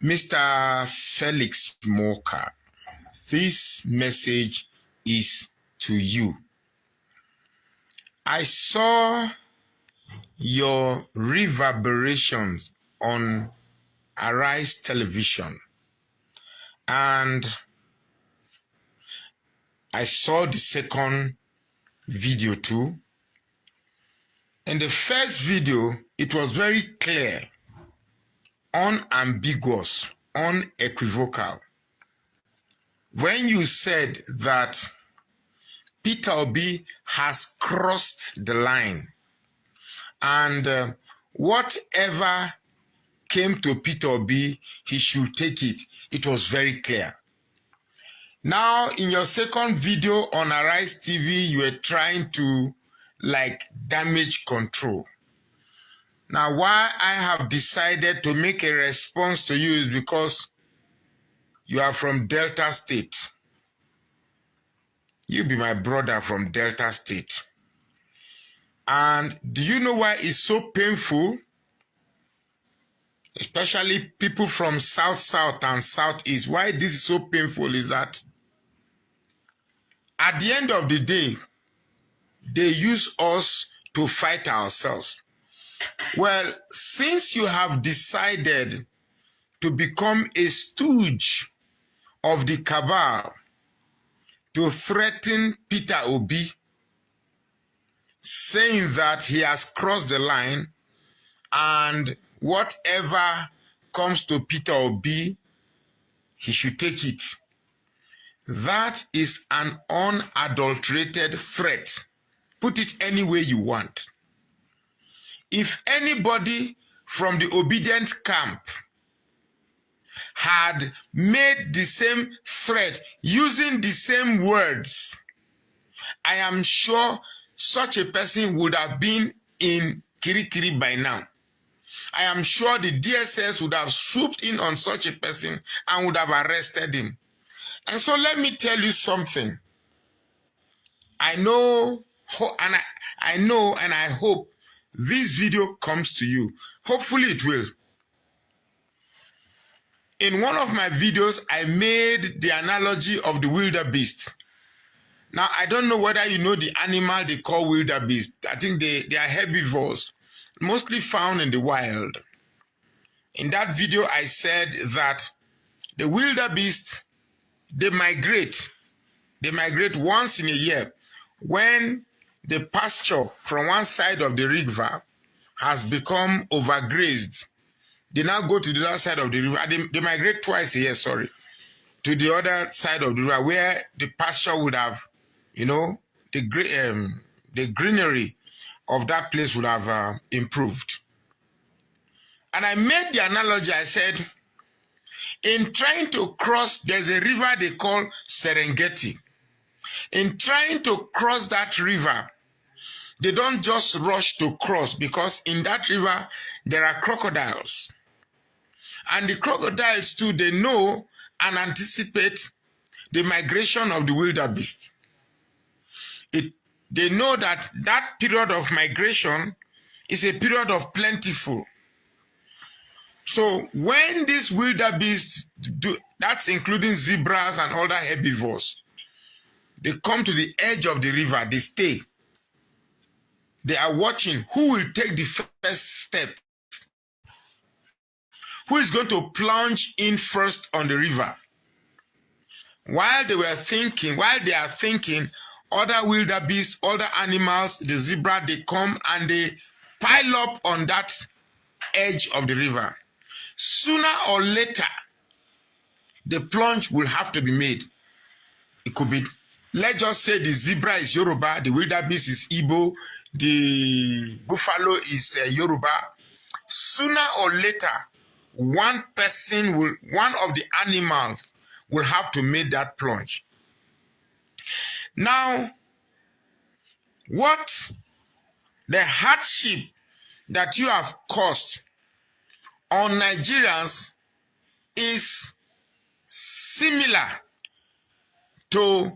Mr. Felix Moka, this message is to you. I saw your reverberations on Arise Television, and I saw the second video too. In the first video, it was very clear, unambiguous, unequivocal. When you said that Peter Obi has crossed the line, and whatever came to Peter Obi, he should take it. It was very clear. Now, in your second video on Arise TV, you were trying to damage control. Now, why I have decided to make a response to you is because you are from Delta State. You be my brother from Delta State. And do you know why it's so painful? Especially people from South and Southeast. Why this is so painful is that at the end of the day, they use us to fight ourselves. Well, since you have decided to become a stooge of the cabal to threaten Peter Obi, saying that he has crossed the line and whatever comes to Peter Obi, he should take it. That is an unadulterated threat. Put it any way you want. If anybody from the obedient camp had made the same threat using the same words, I am sure such a person would have been in Kirikiri by now. I am sure the DSS would have swooped in on such a person and would have arrested him. And so let me tell you something. I know and I hope this video comes to you. Hopefully it will. In one of my videos, I made the analogy of the wildebeest. Now, I don't know whether you know the animal they call wildebeest. I think they are herbivores, mostly found in the wild. In that video, I said that the wildebeest, they migrate once in a year when the pasture from one side of the river has become overgrazed. They now go to the other side of the river. They migrate twice a year, to the other side of the river where the pasture would have, the greenery of that place would have improved. And I made the analogy, I said, in trying to cross, there's a river they call Serengeti. In trying to cross that river, they don't just rush to cross, because in that river, there are crocodiles. And the crocodiles too, they know and anticipate the migration of the wildebeest. They know that that period of migration is a period of plentiful. So when these wildebeest do, that's including zebras and other herbivores, they come to the edge of the river, they stay. They are watching who will take the first step. Who is going to plunge in first on the river? While they are thinking, other wildebeest, other animals, the zebra, they come and they pile up on that edge of the river. Sooner or later, the plunge will have to be made. It could be, let's just say the zebra is Yoruba, the wildebeest is Igbo, the buffalo is Yoruba. Sooner or later, one of the animals will have to make that plunge. Now, what the hardship that you have caused on Nigerians is similar to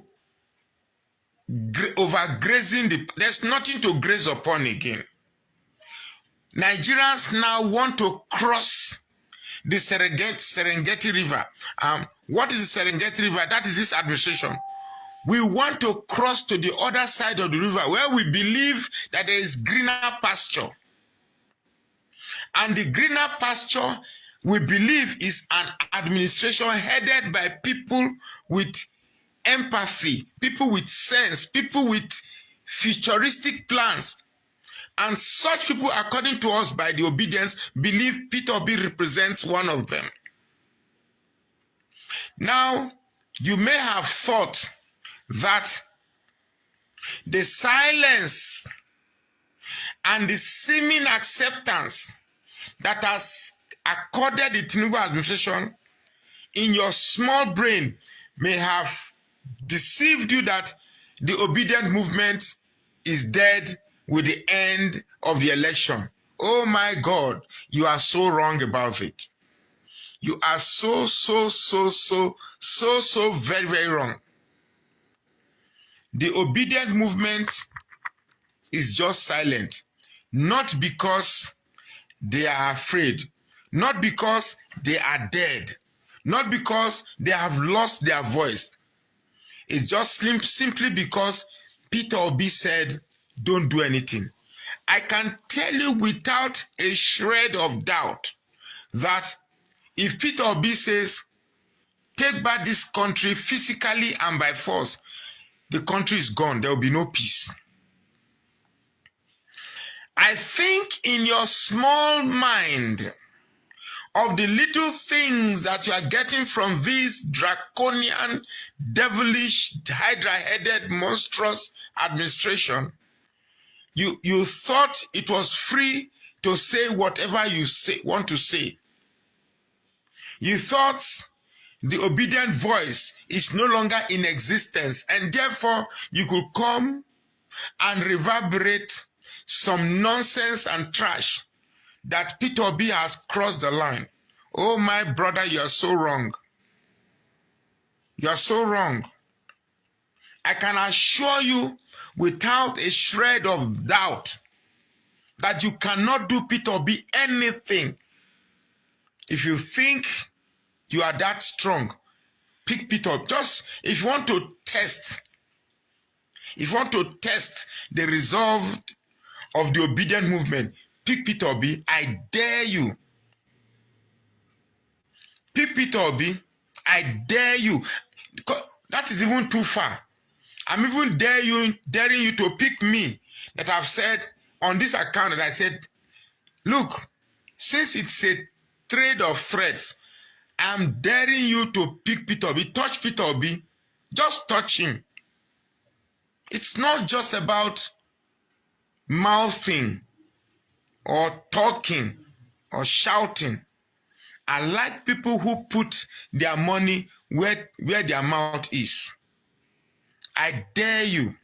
overgrazing. There's nothing to graze upon again. Nigerians now want to cross the Serengeti River. What is the Serengeti River? That is this administration. We want to cross to the other side of the river where we believe that there is greener pasture. And the greener pasture, we believe, is an administration headed by people with empathy, people with sense, people with futuristic plans. And such people, according to us by the obedience, believe Peter Obi represents one of them. Now, you may have thought that the silence and the seeming acceptance that has accorded the Tinubu administration in your small brain may have deceived you that the obedient movement is dead with the end of the election. Oh my God, you are so wrong about it. You are so very, very wrong. The obedient movement is just silent, not because they are afraid, not because they are dead, not because they have lost their voice. It's just simply because Peter Obi said, don't do anything. I can tell you without a shred of doubt that if Peter Obi says, take back this country physically and by force, the country is gone. There will be no peace. I think in your small mind of the little things that you are getting from this draconian, devilish, hydra-headed, monstrous administration, you thought it was free to say whatever you want to say. You thought the obedient voice is no longer in existence, and therefore you could come and reverberate some nonsense and trash that Peter Obi has crossed the line. Oh, my brother, you are so wrong. You are so wrong. I can assure you without a shred of doubt that you cannot do Peter Obi anything. If you think you are that strong, pick Peter Obi. Just if you want to test, the resolve of the obedient movement, pick Peter Obi. I dare you. Pick Peter Obi. I dare you. That is even too far. I'm even daring you to pick me, that I've said on this account that I said, look, since it's a trade of threats, I'm daring you to pick Peter Obi. Touch Peter Obi. Just touch him. It's not just about mouthing or talking or shouting. I like people who put their money where their mouth is. I dare you.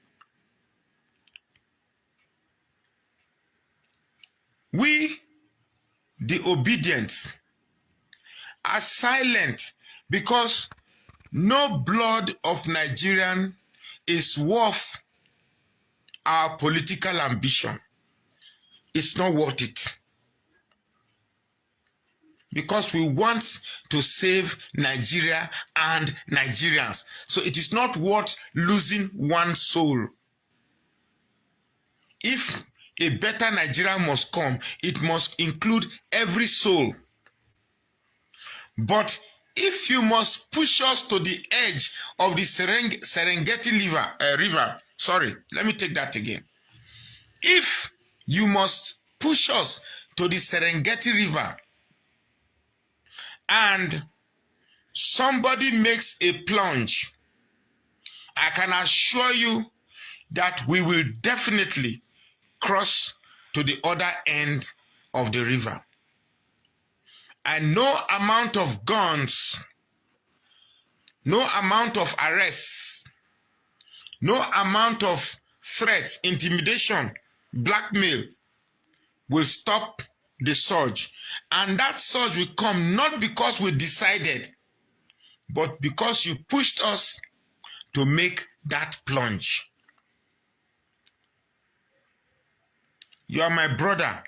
We, the obedient, are silent because no blood of Nigerian is worth our political ambition. It's not worth it. Because we want to save Nigeria and Nigerians. So it is not worth losing one soul. If a better Nigeria must come, it must include every soul. But if you must push us to the edge of the Serengeti river, sorry, let me take that again. If you must push us to the Serengeti River and somebody makes a plunge, I can assure you that we will definitely cross to the other end of the river. And no amount of guns, no amount of arrests, no amount of threats, intimidation, blackmail will stop the surge. And that surge will come not because we decided, but because you pushed us to make that plunge. You are my brother.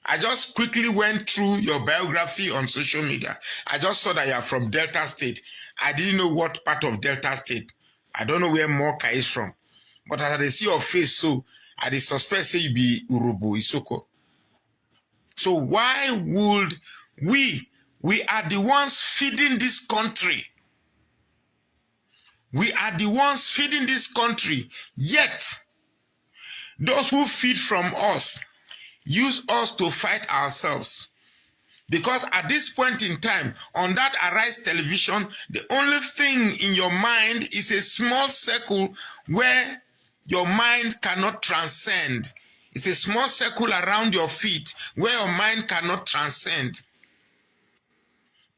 I just quickly went through your biography on social media. I just saw that you are from Delta State. I didn't know what part of Delta State. I don't know where Moka is from. But as I see your face, so I suspect say you be Urubu Isoko. So why would we are the ones feeding this country. We are the ones feeding this country. Yet, those who feed from us use us to fight ourselves. Because at this point in time, on that Arise television, the only thing in your mind is a small circle where your mind cannot transcend. It's a small circle around your feet where your mind cannot transcend.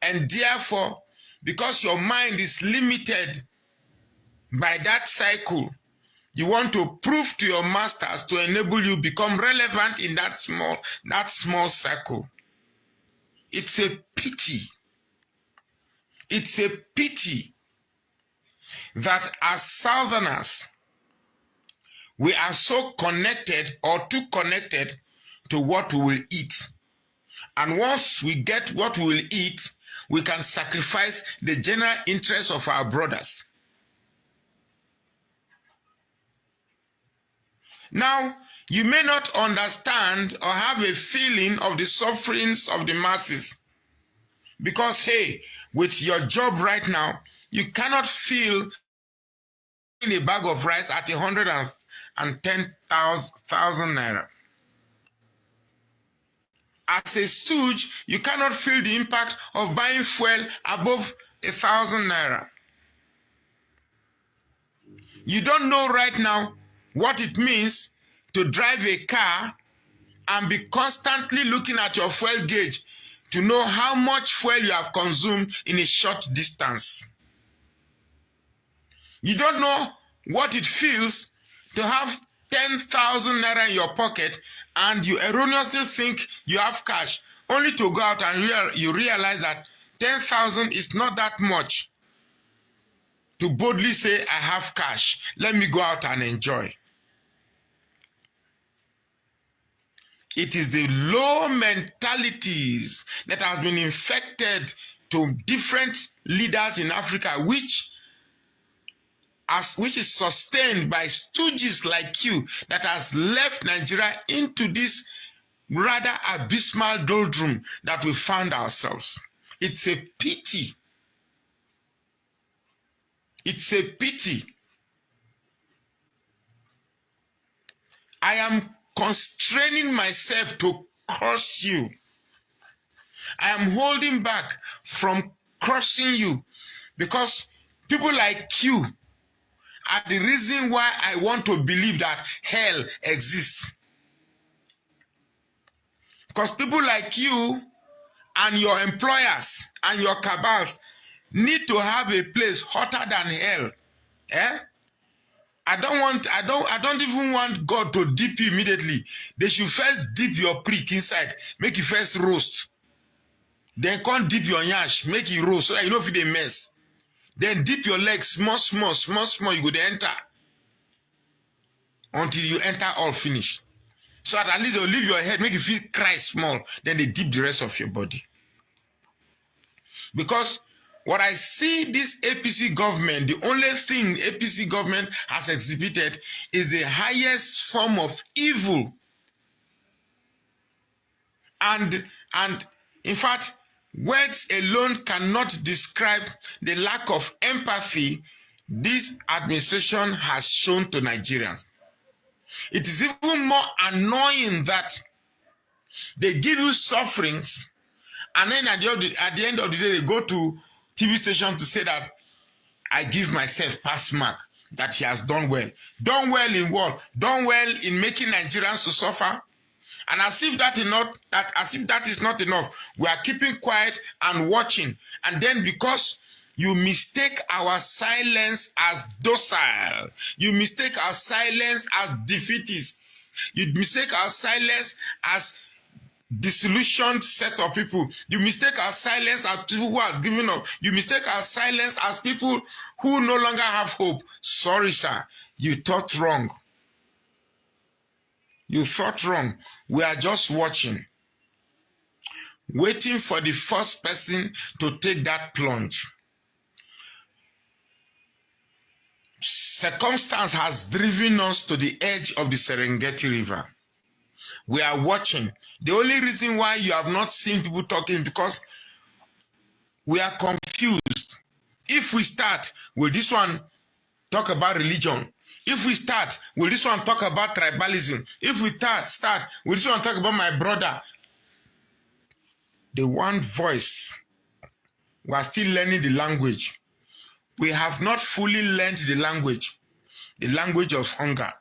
And therefore, because your mind is limited by that cycle, you want to prove to your masters to enable you become relevant in that small circle. It's a pity. It's a pity that as Southerners, we are so connected or too connected to what we will eat. And once we get what we will eat, we can sacrifice the general interests of our brothers. Now, you may not understand or have a feeling of the sufferings of the masses. Because, hey, with your job right now, you cannot feel a bag of rice at 110,000 naira. As a stooge, you cannot feel the impact of buying fuel above 1,000 naira. You don't know right now what it means to drive a car and be constantly looking at your fuel gauge to know how much fuel you have consumed in a short distance. You don't know what it feels to have 10,000 naira in your pocket and you erroneously think you have cash, only to go out and you realize that 10,000 is not that much to boldly say, I have cash. Let me go out and enjoy. It is the low mentalities that has been infected to different leaders in Africa, which is sustained by stooges like you, that has left Nigeria into this rather abysmal doldrum that we found ourselves. It's a pity. It's a pity. I am constraining myself to curse you. I am holding back from cursing you because people like you are the reason why I want to believe that hell exists. Because people like you and your employers and your cabals need to have a place hotter than hell. I don't even want God to dip you immediately. They should first dip your prick inside, make it first roast. Then come dip your nyash, make it roast so that you know if it a mess. Then dip your legs small, you go to enter. Until you enter all finished. So that at least they'll leave your head, make you feel cry small. Then they dip the rest of your body. Because what I see this APC government, the only thing APC government has exhibited is the highest form of evil. And in fact, words alone cannot describe the lack of empathy this administration has shown to Nigerians. It is even more annoying that they give you sufferings and then at the end of the day they go to TV station to say that I give myself pass mark, that he has done well. Done well in what? Done well in making Nigerians to suffer. And as if that is not enough, we are keeping quiet and watching. And then because you mistake our silence as docile, you mistake our silence as defeatists, you mistake our silence as disillusioned set of people. You mistake our silence as people who have given up. You mistake our silence as people who no longer have hope. Sorry, sir. You thought wrong. You thought wrong. We are just watching. waiting for the first person to take that plunge. Circumstance has driven us to the edge of the Serengeti River. We are watching. The only reason why you have not seen people talking is because we are confused. If we start, will this one talk about religion? If we start, will this one talk about tribalism? If we start, will this one talk about my brother? The one voice. We are still learning the language. We have not fully learned the language of hunger.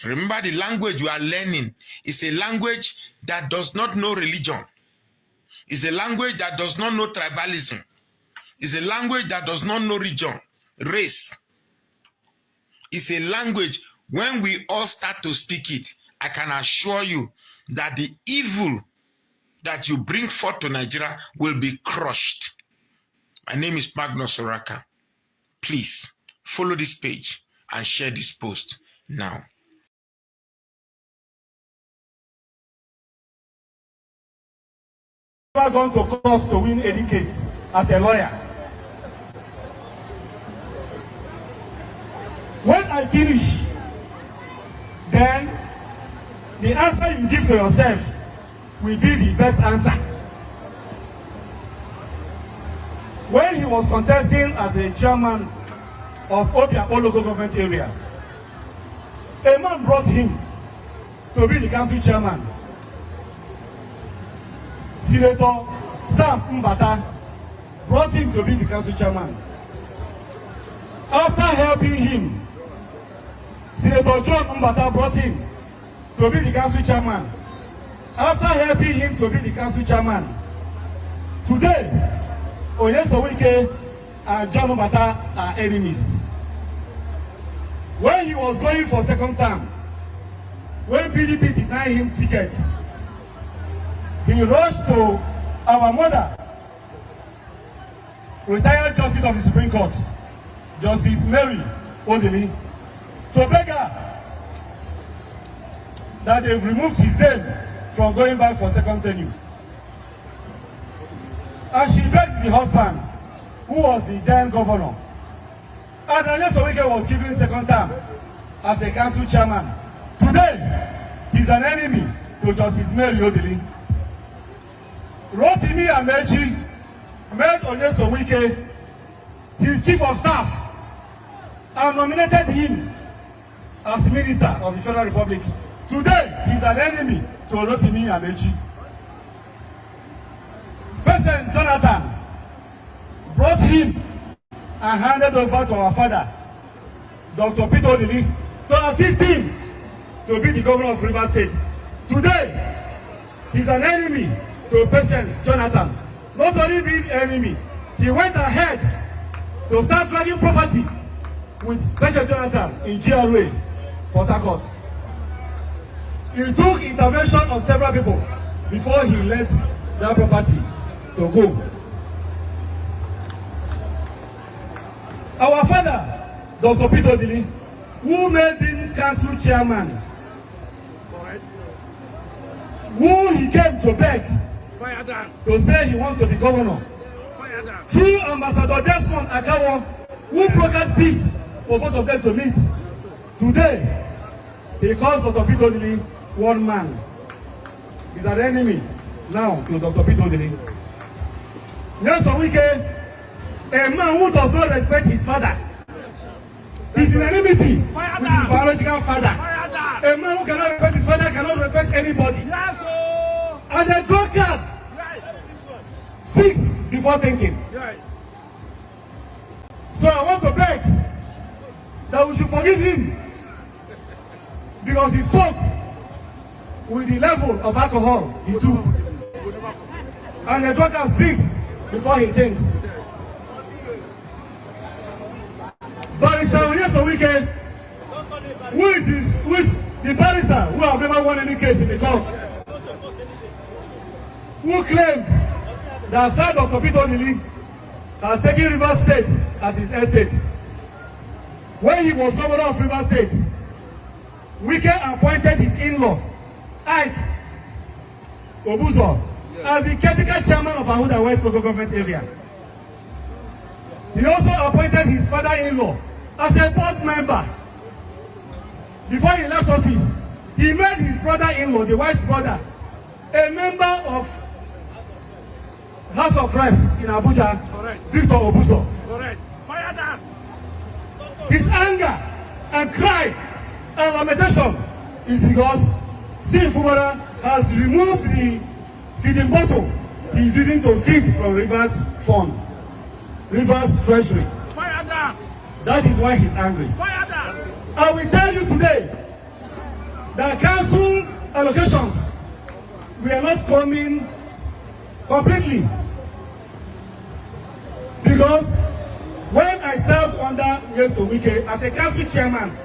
Remember, the language we are learning is a language that does not know religion. It's a language that does not know tribalism. It's a language that does not know region, race. It's a language, when we all start to speak it, I can assure you that the evil that you bring forth to Nigeria will be crushed. My name is Magnus Oraka. Please follow this page and share this post now. You are going to court to win any case as a lawyer. When I finish, then the answer you give to yourself will be the best answer. When he was contesting as a chairman of Obiakpo local government area, a man brought him to be the council chairman. Senator Sam Mbata brought him to be the council chairman. After helping him, Senator John Mbata brought him to be the council chairman. After helping him to be the council chairman, today, Oyesowike and John Mbata are enemies. When he was going for second term, when PDP denied him ticket, he rushed to our mother, retired Justice of the Supreme Court, Justice Mary Odili, to beg her that they've removed his name from going back for second tenure. And she begged the husband, who was the then governor. And Oyesowike was given second term as a council chairman. Today, he's an enemy to Justice Mary Odili. Rotimi Amechi made Oyesowike his chief of staff and nominated him as Minister of the Federal Republic. Today, he's an enemy to Rotimi Amechi. President Jonathan brought him and handed over to our father, Dr. Peter Odili, to assist him to be the governor of Rivers State. Today, he's an enemy to President Jonathan. Not only being enemy, he went ahead to start dragging property with President Jonathan in GRA, Port Harcourt. He took intervention of several people before he let that property to go. Our father, Dr. Peter Odili, who made him council chairman, who he came to beg to say he wants to be governor, through Ambassador Desmond Akawo, who brokered peace for both of them to meet. Today, because Dr. Peter Odili, one man, is an enemy now to Dr. Peter Odili. Oyesowike, a man who does not respect his father, is in enmity with his biological father. A man who cannot respect his father cannot respect anybody. And the drunkard speaks before thinking. So I want to beg that we should forgive him, because he spoke with the level of alcohol he took. And the drunkard speaks before he thinks. Barrister Oyesowike, who is the barrister who have never won any case in the court, who claimed that Sir Dr. Peter Odili has taken Rivers State as his estate. When he was governor of Rivers State, Wike appointed his in-law, Ike Obuzo, as the caretaker chairman of Mahmood West local government area. He also appointed his father-in-law as a board member. Before he left office, he made his brother-in-law, the wife's brother, a member of House of Reps in Abuja. Correct. Victor Obuso. Correct. Fire down. His anger and cry and lamentation is because Sin Fubara has removed the feeding bottle he is using to feed from Rivers Fund, Rivers Treasury. Fire down. That is why he's angry. Fire down. I will tell you today that council allocations we are not coming completely, because when I served under Yeso Wike as a council chairman,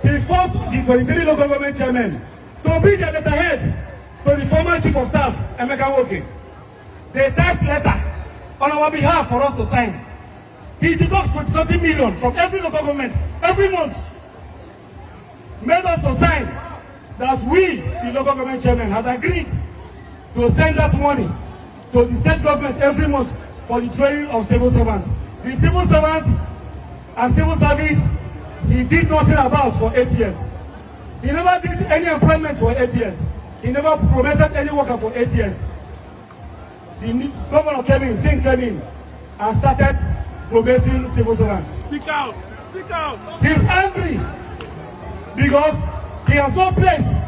he forced the 23 local government chairmen to be their letterheads to the former chief of staff, Emeka Woke. They typed letter on our behalf for us to sign. He deducts 20 million from every local government every month, made us to sign that we, the local government chairman, has agreed to send that money to the state government every month for the training of civil servants. The civil servants and civil service, he did nothing about for 8 years. He never did any employment for 8 years. He never promoted any worker for 8 years. The governor came in, Singh came in, and started promoting civil servants. Speak out! Speak out! He's angry because he has no place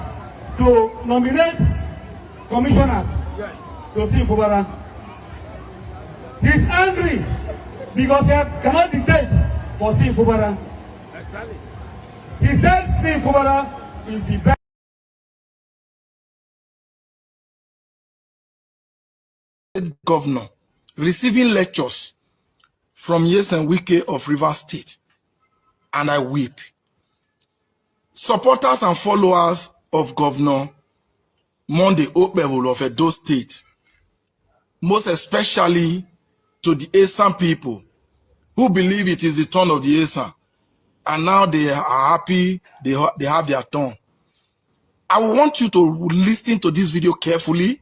to nominate commissioners to Sin Fubara. He's angry because he cannot dictate for Sin Fubara. Exactly. He said Sin Fubara is the best governor receiving lectures from Nyesom Wike of Rivers State, and I weep. Supporters and followers of Governor Monday Okpebholo of Edo State, most especially to the Esan people who believe it is the turn of the Esan, and now they are happy they have their turn. I want you to listen to this video carefully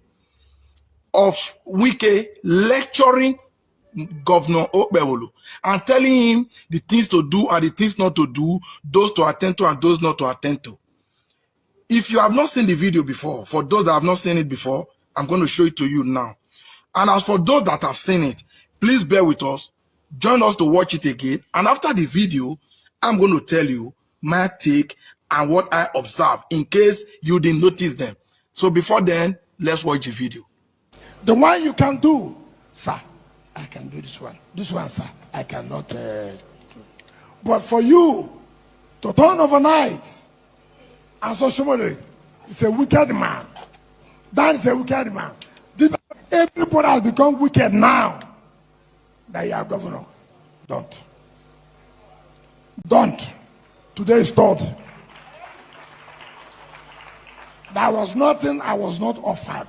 of Wike lecturing Governor Okpebholo and telling him the things to do and the things not to do, those to attend to and those not to attend to. If you have not seen the video before, for those that have not seen it before, I'm going to show it to you now. And as for those that have seen it, please bear with us, join us to watch it again. And after the video, I'm going to tell you my take and what I observed in case you didn't notice them. So before then, let's watch the video. The one you can do, sir, I can do this one. This one, sir, I cannot. But for you to turn overnight, and so somebody is a wicked man. That is a wicked man. Everybody has become wicked now that you are governor. Don't. Don't. Today is third. There was nothing I was not offered.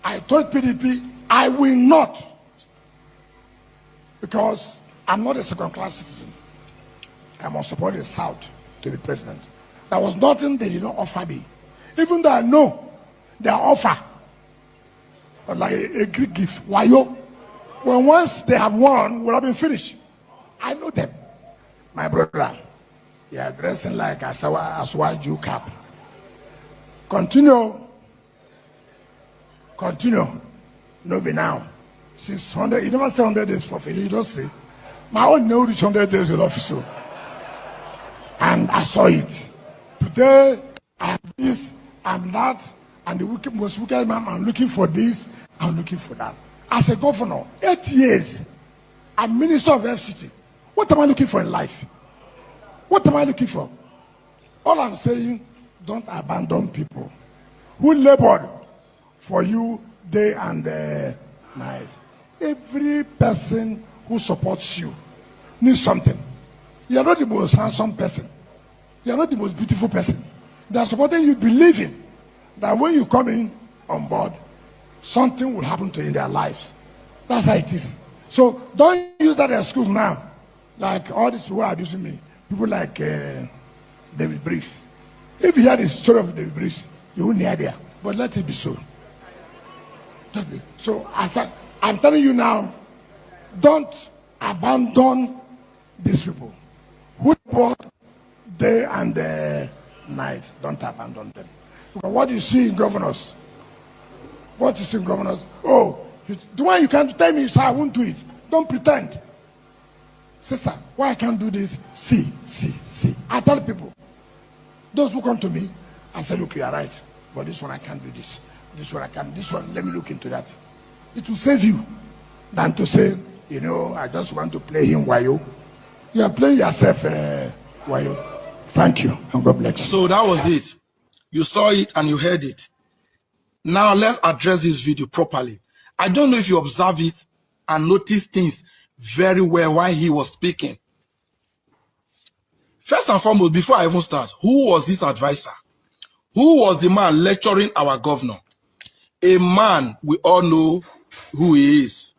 I told PDP, I will not, because I'm not a second-class citizen. I must support the South to be president. There was nothing they did not offer me. Even though I know their offer was like a Greek gift. Why yo? When once they have won, will have been finished. I know them. My brother, you are dressing like a Aswaju cap. Continue. No be now. 600, you never say 100 days for free. You don't say. My own no reach 100 days in office. And I saw it. Today, I have this and that, and the most wicked man, I'm looking for this, I'm looking for that. As a governor, 8 years, I'm minister of FCT. What am I looking for in life? What am I looking for? All I'm saying, don't abandon people who labored for you day and night. Every person who supports you needs something. You are not the most handsome person. You are not the most beautiful person. They are supporting you, believing that when you come in on board, something will happen to you in their lives. That's how it is. So don't use that excuse now. Like all these people are abusing me. People like David Briggs. If you hear the story of David Briggs, you won't hear there. But let it be so. So I'm telling you now, don't abandon these people. Who day and night, don't abandon them. Because what you see in governors, oh, the one you can't tell me, sir, I won't do it. Don't pretend. Sister, why I can't do this? See. I tell people, those who come to me, I say, look, you are right, but this one I can't do this. This one I can, this one, let me look into that. It will save you than to say, you know, I just want to play him wayo. You are playing yourself wayo. Thank you, and God bless you. So that was it. You saw it and you heard it. Now let's address this video properly. I don't know if you observe it and notice things very well while he was speaking. First and foremost, before I even start, who was this advisor? Who was the man lecturing our governor? A man we all know who he is.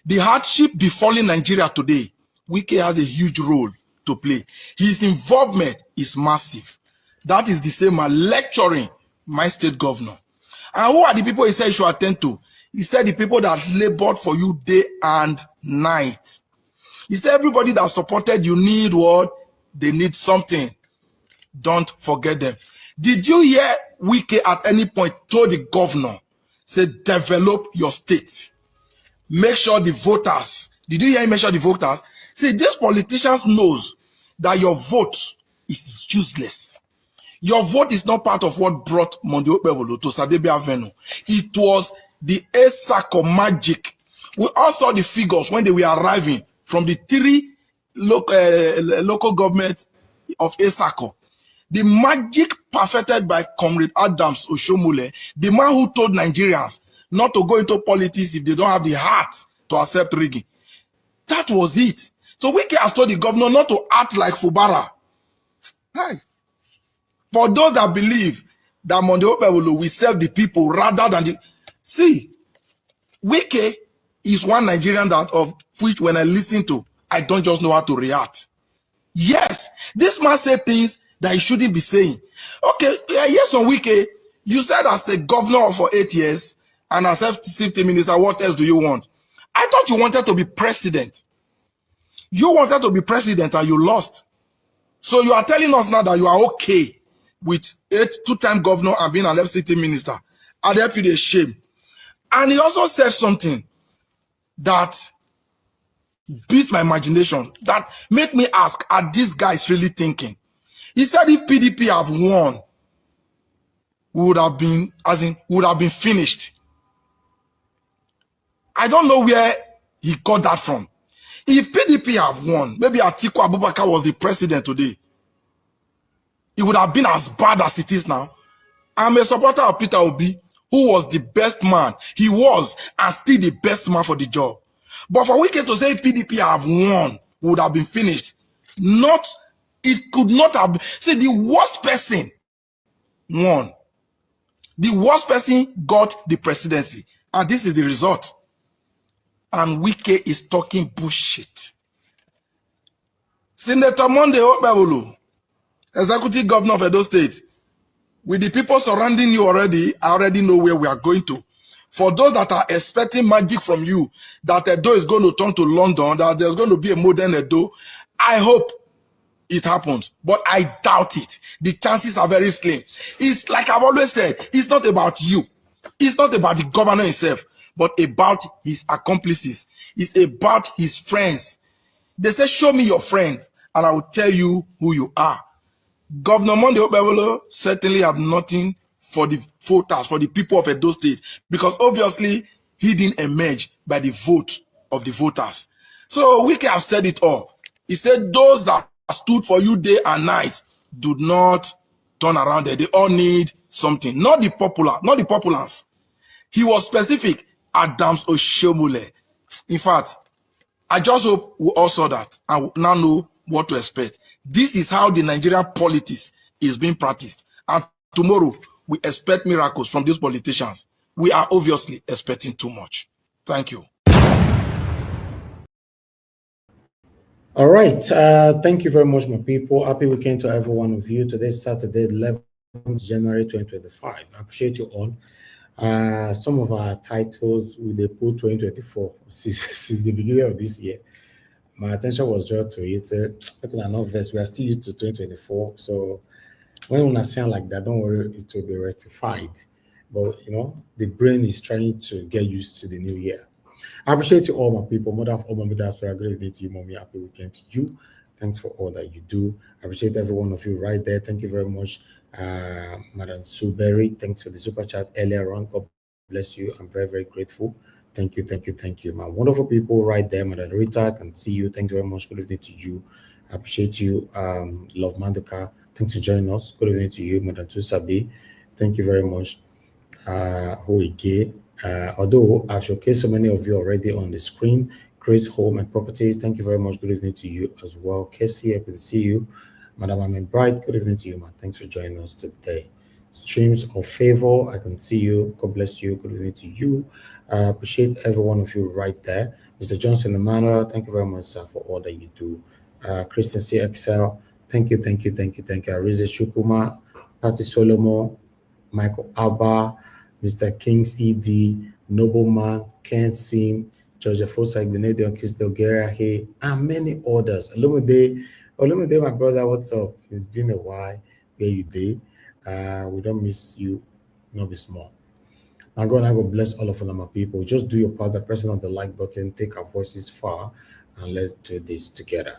The hardship befalling Nigeria today, Wike has a huge role to play. His involvement is massive. That is the same man lecturing my state governor. And who are the people he said you should attend to? He said the people that labored for you day and night. He said everybody that supported you need what? They need something. Don't forget them. Did you hear Wike at any point told the governor, say, develop your state. Make sure the voters, did you hear him mention the voters? See, these politicians knows that your vote is useless. Your vote is not part of what brought Monday Okpebholo to Sadebe Avenue. It was the Esako magic. We all saw the figures when they were arriving from the three local governments of Esako. The magic perfected by Comrade Adams Oshomole, the man who told Nigerians not to go into politics if they don't have the heart to accept rigging. That was it. So Wike has told the governor not to act like Fubara. Hey. For those that believe that Monday Okpebholo will serve the people rather than the... See, Wike is one Nigerian that of which when I listen to, I don't just know how to react. Yes, this man said things that he shouldn't be saying. Okay, yes, on Wike, you said as the governor for 8 years and as safety minister, what else do you want? I thought you wanted to be president. You wanted to be president and you lost. So you are telling us now that you are okay with two-time governor and being an FCT minister. I'd help you the shame. And he also said something that beats my imagination, that make me ask, are these guys really thinking? He said if PDP have won, we would have been, finished. I don't know where he got that from. If PDP have won, maybe Atiku Abubakar was the president today, it would have been as bad as it is now. I'm a supporter of Peter Obi, who was the best man. He was, and still the best man for the job. But for Wike to say PDP have won, would have been finished. Not, it could not have, see, the worst person won. The worst person got the presidency. And this is the result. And Wike is talking bullshit. Senator Monday Okpebholo, executive governor of Edo State, with the people surrounding you already, I already know where we are going to. For those that are expecting magic from you, that Edo is going to turn to London, that there's going to be a modern Edo, I hope it happens. But I doubt it. The chances are very slim. It's like I've always said, it's not about you. It's not about the governor himself, but about his accomplices. It's about his friends. They say, show me your friends, and I will tell you who you are. Governor Monday Okpebholo certainly have nothing for the voters, for the people of Edo State, because obviously he didn't emerge by the vote of the voters. So Wike have said it all. He said those that stood for you day and night do not turn around there. They all need something. Not the popular, not the populace. He was specific. Adams Oshomole. In fact, I just hope we all saw that and now know what to expect. This is how the Nigerian politics is being practiced. And tomorrow, we expect miracles from these politicians. We are obviously expecting too much. Thank you. All right. Thank you very much, my people. Happy weekend to every one of you. Today's Saturday, 11 January 2025. I appreciate you all. Some of our titles with the put 2024 since the beginning of this year. My attention was drawn to it. People are not versed. We are still used to 2024. So when we are saying like that, don't worry, it will be rectified. But the brain is trying to get used to the new year. I appreciate you all, my people. Mother of all my diaspora, great day to you, mommy. Happy weekend to you. Thanks for all that you do. I appreciate every one of you right there. Thank you very much, Madam Suberry. Thanks for the super chat earlier on. God bless you. I'm very, very grateful. Thank you, thank you, thank you. My wonderful people right there, Madam Rita, I can see you. Thank you very much. Good evening to you. I appreciate you. Love Manduka. Thanks for joining us. Good evening to you, Madam Tusabi. Thank you very much. Hoige. Although I've showcased so many of you already on the screen, Grace Home and Properties, thank you very much. Good evening to you as well. Casey, I can see you. Madam Amin Bright, good evening to you, man. Thanks for joining us today. Streams of Favor, I can see you. God bless you. Good evening to you. Appreciate every one of you right there. Mr. Johnson Emmanuel, thank you very much, sir, for all that you do. Christian CXL, thank you, thank you, thank you, thank you. Ariza Chukuma, Patty Solomon, Michael Abba, Mr. Kings ED, Nobleman, Kent Sim, Georgia Fosa, Benedict Kisdogera, hey, and many others. Olumide, my brother, what's up? It's been a while. Where you day? We don't miss you, not be small. Now, God, I will bless all of my people. Just do your part by pressing on the like button, take our voices far, and let's do this together.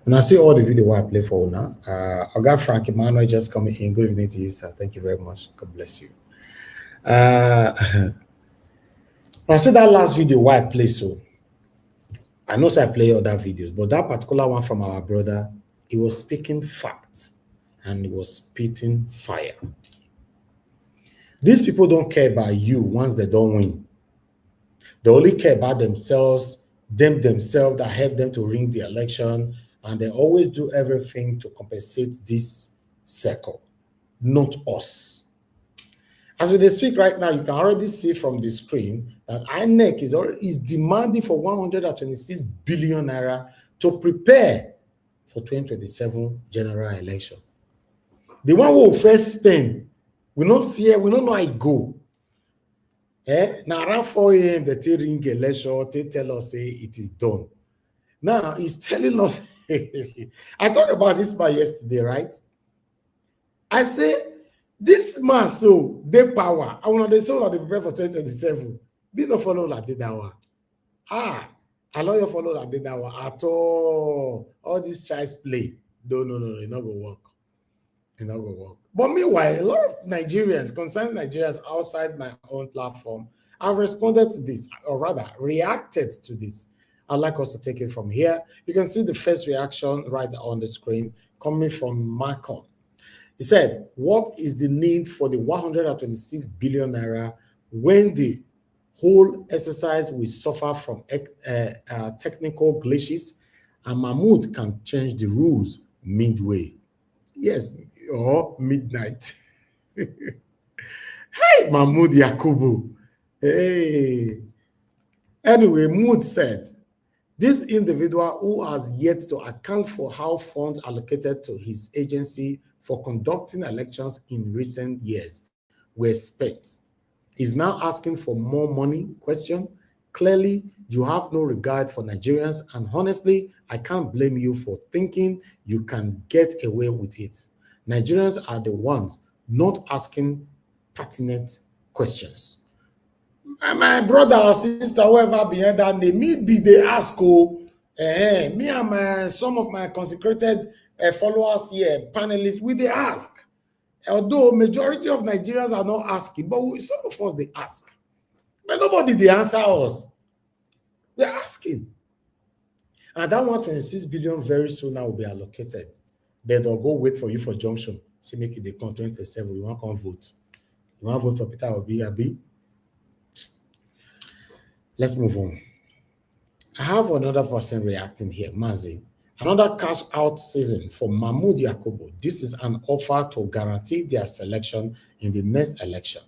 And I see all the video I play for now. I got Frank Emmanuel just coming in. Good evening to you, sir. Thank you very much. God bless you. I see that last video why I play so. I know I play other videos, but that particular one from our brother, he was speaking facts and he was spitting fire. These people don't care about you once they don't win. They only care about themselves that help them to win the election, and they always do everything to compensate this circle, not us. As we speak right now, you can already see from the screen that INEC is demanding for 126 billion naira to prepare for 2027 general election. The one who will first spend, we don't know how it go. Now around 4 a.m. they ring election, they tell us say it is done. Now he's telling us, I talked about this by yesterday, right? I say, this man, so they power. I want to say that they prepare for 2027. Be not follow like that one. I know you follow like that one at all. All this child's play. No, it's not gonna work. It's not gonna work. But meanwhile, a lot of Nigerians, concerned Nigerians outside my own platform, have responded to this, or rather reacted to this. I'd like us to take it from here. You can see the first reaction right on the screen coming from Malcolm. He said, what is the need for the 126 billion naira when the whole exercise will suffer from technical glitches and Mahmood can change the rules midway? Yes, or midnight. Hey, Mahmood Yakubu. Hey. Anyway, Mood said, this individual who has yet to account for how funds allocated to his agency for conducting elections in recent years were spent is now asking for more money? Question. Clearly, you have no regard for Nigerians, and honestly, I can't blame you for thinking you can get away with it. Nigerians are the ones not asking pertinent questions. My brother or sister, whoever behind that name, me they ask, me and some of my consecrated followers here, panelists, they ask. Although majority of Nigerians are not asking, but some of us, they ask. But nobody, they answer us. They're asking. And that 126 billion very soon now will be allocated. Then they'll go wait for you for junction. See, make it they come 27. You want to come vote. You want to vote for Peter Obi? Let's move on. I have another person reacting here, Mazi. Another cash out season for Mahmood Yakubu. This is an offer to guarantee their selection in the next election.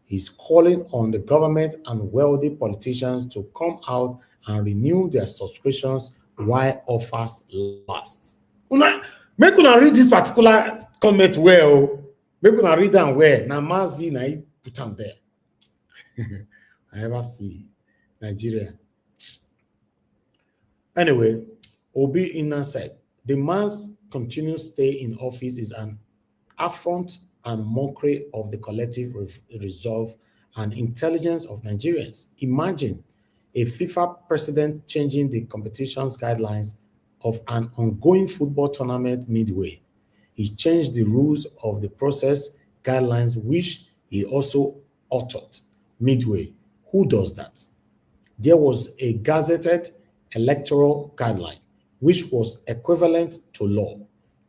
He's calling on the government and wealthy politicians to come out and renew their subscriptions while offers last. Make una read this particular comment well. Maybe I read down where now Mazi na put them there. I ever see Nigeria. Anyway, Obi Inna said the man's continued stay in office is an affront and mockery of the collective resolve and intelligence of Nigerians. Imagine a FIFA president changing the competition's guidelines of an ongoing football tournament midway. He changed the rules of the process guidelines, which he also authored midway. Who does that? There was a gazetted electoral guideline, which was equivalent to law,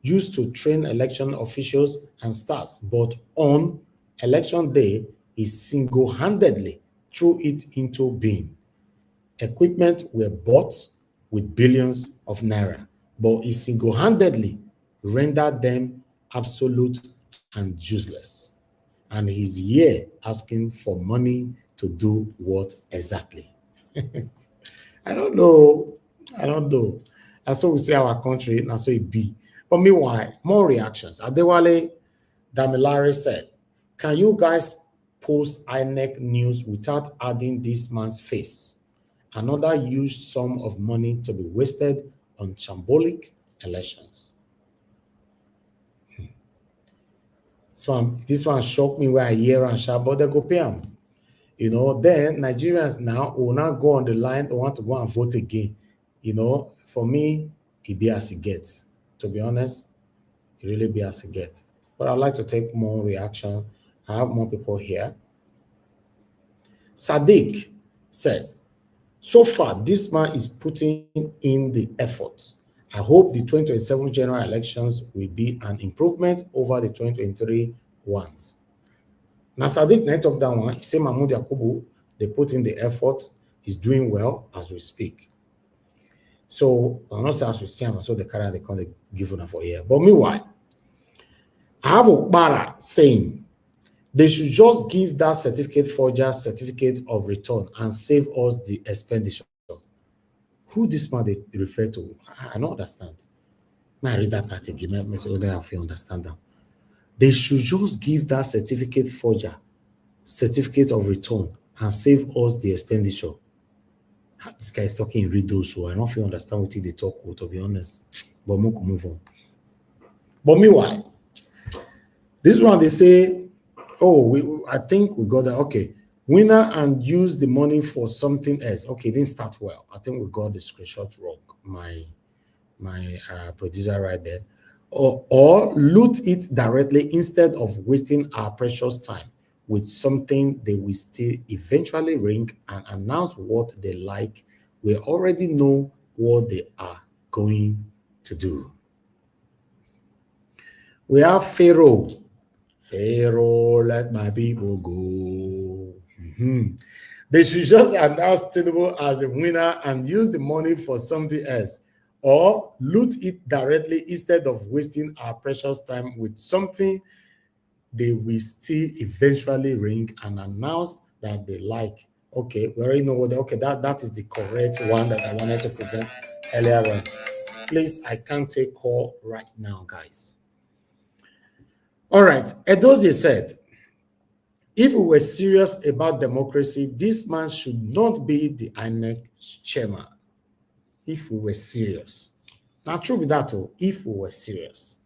used to train election officials and staffs, but on election day, he single-handedly threw it into being. Equipment were bought with billions of naira, but he single-handedly rendered them obsolete and useless. And he's here asking for money to do what exactly? I don't know. And so we see our country, and so it be. But meanwhile, more reactions. Adewale Damilare said, can you guys post INEC news without adding this man's face? Another huge sum of money to be wasted on shambolic elections. So this one shocked me where I hear and shout, but they go pay him. You know, then Nigerians now will not go on the line or want to go and vote again. You know, for me, it be as it gets. To be honest, it really be as it gets. But I'd like to take more reaction. I have more people here. Sadiq said, so far, this man is putting in the effort. I hope the 2027 general elections will be an improvement over the 2023 ones. Now, Sadiq night of that one, he said Mahmood Yakubu, they put in the effort, he's doing well as we speak. So, I'm not saying as we see him, so the carry they can't give enough for here. But meanwhile, I have Okpara saying they should just give that certificate forger certificate of return and save us the expenditure. Who this man they refer to? I don't understand. May I read that part again? So that I feel understand them. They should just give that certificate forger certificate of return and save us the expenditure. This guy is talking in riddles, so I don't feel understand what they talk with, to be honest. But we'll move on. But meanwhile, this one they say, oh, I think we got that. Okay, winner and use the money for something else. Okay, didn't start well. I think we got the screenshot wrong. My producer right there. Or loot it directly instead of wasting our precious time with something they will still eventually ring and announce what they like. We already know what they are going to do. We have Pharaoh. Pharaoh, let my people go. They should just announce Tinubu as the winner and use the money for something else, or loot it directly instead of wasting our precious time with something they will still eventually ring and announce that they like. Okay, we already know what that is the correct one that I wanted to present earlier on. Please, I can't take call right now, guys. All right, Edozie said, if we were serious about democracy, this man should not be the INEC chairman. If we were serious. Now, true with that, too, if we were serious.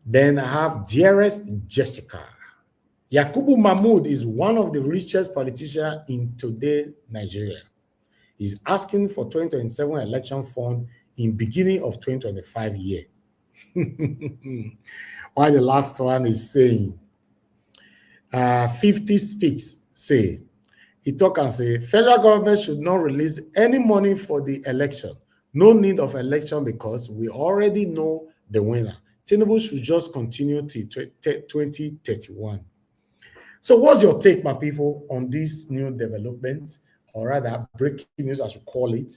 Then I have dearest Jessica. Yakubu Mahmood is one of the richest politicians in today's Nigeria. He's asking for 2027 election fund in beginning of 2025 year. While the last one is saying, 50 speaks, say, he talk and say, federal government should not release any money for the election. No need of election because we already know the winner. Tinubu should just continue till 2031. So what's your take, my people, on this new development, or rather breaking news, I should call it?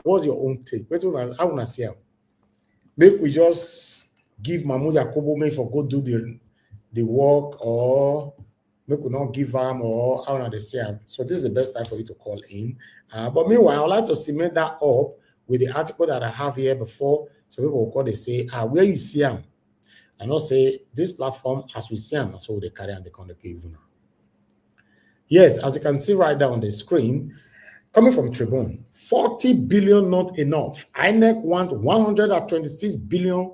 What's your own take? I want to see how. Maybe we just give Mahmood Yakubu maybe for go do the work, or maybe we not give him, or I want to say. So this is the best time for you to call in. But meanwhile, I'd like to cement that up with the article that I have here before. So people will call, they say, where you see him? And I'll say this platform, as we see them, so they carry and they conduct even now. Yes, as you can see right there on the screen, coming from Tribune, 40 billion not enough. INEC want 126 billion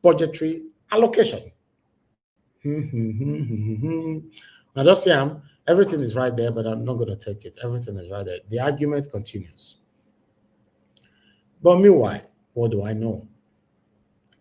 budgetary allocation. Now just say everything is right there, but I'm not going to take it. Everything is right there. The argument continues. But meanwhile, what do I know?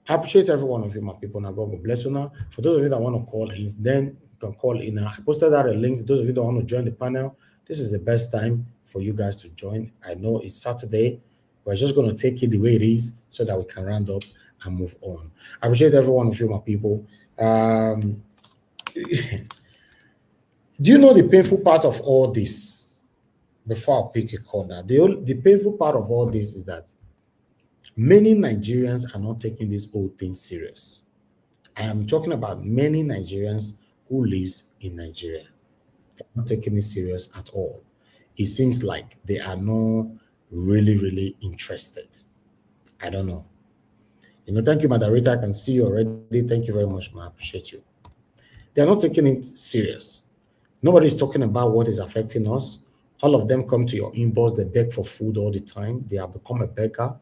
I appreciate every one of you, my people. Now, God will bless you now. For those of you that want to call in, then you can call in. I posted out a link. Those of you that want to join the panel, this is the best time for you guys to join. I know it's Saturday. We're just going to take it the way it is so that we can round up and move on. I appreciate every one of you, my people. Do you know the painful part of all this? Before I pick a corner, the painful part of all this is that many Nigerians are not taking this whole thing serious. I am talking about many Nigerians who live in Nigeria. They're not taking it serious at all. It seems like they are not really interested. I don't know. Thank you, moderator. I can see you already. Thank you very much, man. I appreciate you. They're not taking it serious. Nobody's talking about what is affecting us. All of them come to your inbox. They beg for food all the time. They have become a beggar.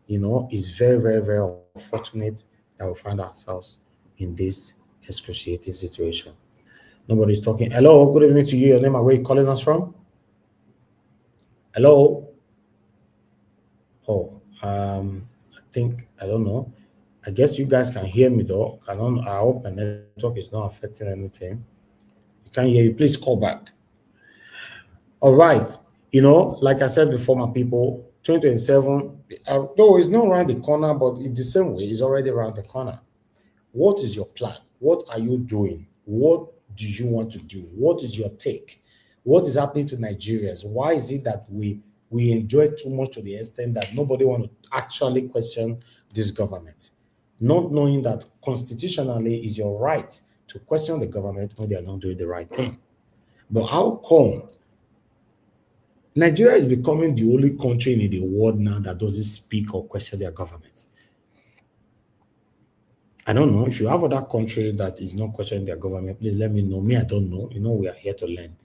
It's very unfortunate that we find ourselves in this excruciating situation. Nobody's talking. Hello, good evening to you. Your name and where you calling us from? Hello? Oh, I think, I don't know. I guess you guys can hear me though. I hope my network is not affecting anything. I can't hear you. Please call back. All right. Like I said before, my people, 2027, though it's not around the corner, but in the same way, it's already around the corner. What is your plan? What are you doing? What do you want to do? What is your take? What is happening to Nigerians? Why is it that we enjoy too much to the extent that nobody wants to actually question this government? Not knowing that constitutionally is your right to question the government when they are not doing the right thing. But how come Nigeria is becoming the only country in the world now that doesn't speak or question their government? I don't know. If you have other country that is not questioning their government, please let me know. Me, I don't know. We are here to learn.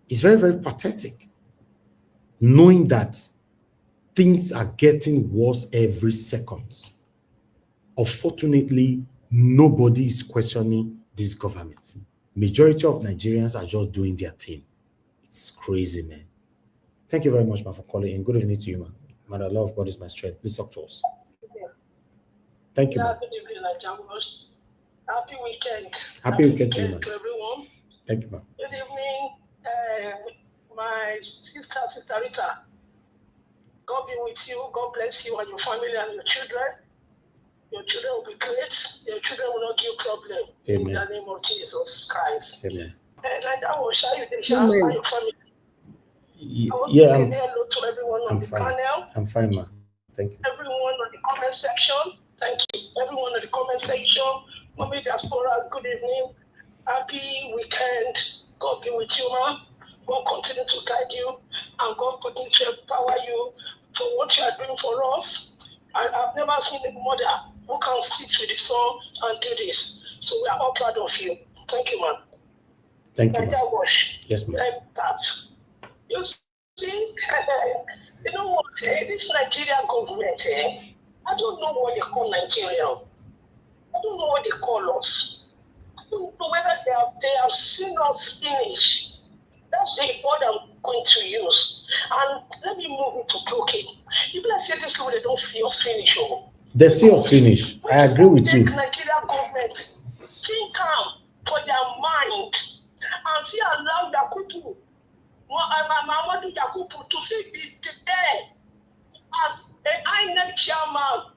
It's very pathetic knowing that things are getting worse every second. Unfortunately, nobody is questioning this government. Majority of Nigerians are just doing their thing. It's crazy, man. Thank you very much, man, for calling in. Good evening to you, man. Man, the love of God is my strength. Please talk to us. Thank you, man. Good evening, happy weekend. Happy weekend to you, man. To everyone. Thank you, man. Good evening, my sister Rita. God be with you. God bless you and your family and your children. Your children will be great. Your children will not give you problem. Amen. In the name of Jesus Christ. Amen. And I will show you the shout by your family. Yeah, I want to say hello to everyone on the panel. I'm fine, man. Thank you. Everyone on the comment section. Thank you. Everyone on the comment section. Mommy Diaspora, good evening. Happy weekend. God be with you, man. God continue to guide you and God continue to empower you for what you are doing for us. I've never seen a mother who can sit with the son and do this. So we are all proud of you. Thank you, man. Thank you, Nigeria wash. Yes, ma'am. That. You see, you know what? This Nigerian government, I don't know what they call Nigerians. I don't know what they call us. I don't know whether they have seen us finish. That's the word I'm going to use. And let me move into cooking. People are saying this people, they don't see us finish. They see us finish. I agree with you. Nigerian government think calm for their mind and see allow Yakubu, Mahmood Yakubu to see be there as an INEC chairman.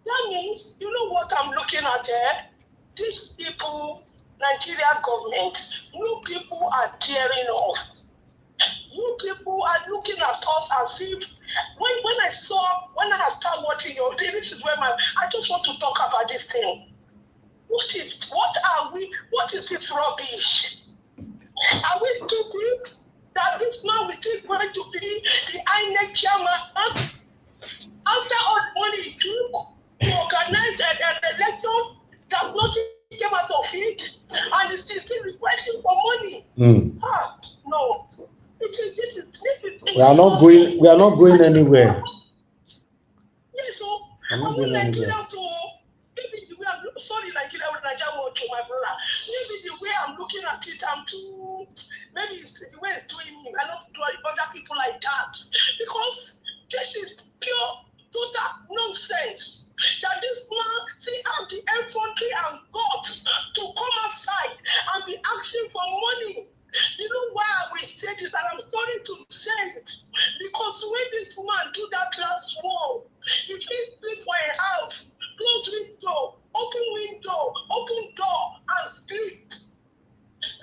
That means, you know what I'm looking at here? These people, Nigerian government, you people are daring us. You people are looking at us as if, when I start watching your, this is where I just want to talk about this thing. What is this rubbish? Are we stupid that this man is still going to be the INEC chairman? After all the money he took to organize an election No. This is We are not going. We are not going anywhere. Yes, so I'm I not want going anywhere. Nigeria to maybe the way I'm sorry, Nigeria want to my brother. Maybe the way I'm looking at it, I'm too maybe it's the way it's doing me. I don't do other people like that. Because this is pure total nonsense. That this man see have the infantry and guts to come outside and be asking for money. You know why I will say this, and I'm sorry to say it, because when this man do that last war, if he sleep for a house, close window, open door, and sleep.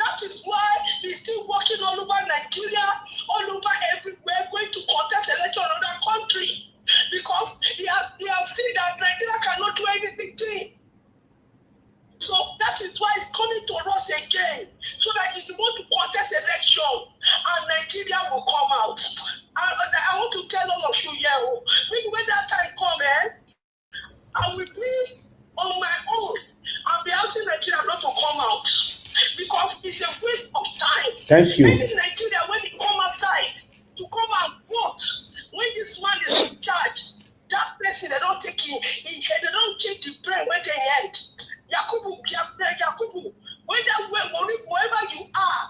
That is why he's still working all over Nigeria, all over everywhere, going to contest election in another country, because he has seen that Nigeria cannot do anything. So that is why it's coming to us again, so that if you want to contest election, and Nigeria will come out. I want to tell all of you here, when that time comes, I will be on my own and be asking Nigeria not to come out, because it's a waste of time. Thank you. Maybe Nigeria, when they come outside to come and vote, when this man is in charge, that person, they don't take it, they don't take the brain when they end. Yakubu, wherever you are,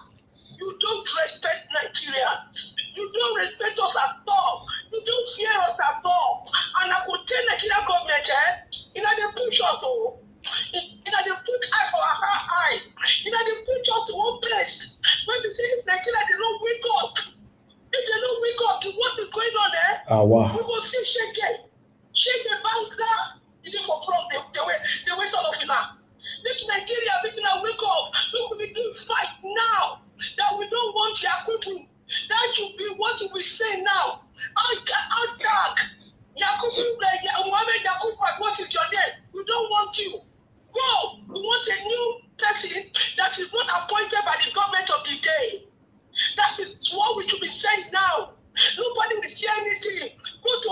you don't respect Nigerians. You don't respect us at all. You don't fear us at all. And I will tell Nigerian government, they push us, they put eye for our eye. They push us to one place. When we say Nigeria, they don't wake up. If they don't wake up to what is going on there, Wow. we will see shake the banker. You didn't go from the way all of you now. This Nigeria, we can wake up. Look, we do fight now. That we don't want Yakubu. That should be what we say now. I'll tag Yakubu, Mohammed Yakubu, what is your name? We don't want you. Go. We want a new person that is not appointed by the government of the day. That is what we should be saying now. Nobody will see anything. Go to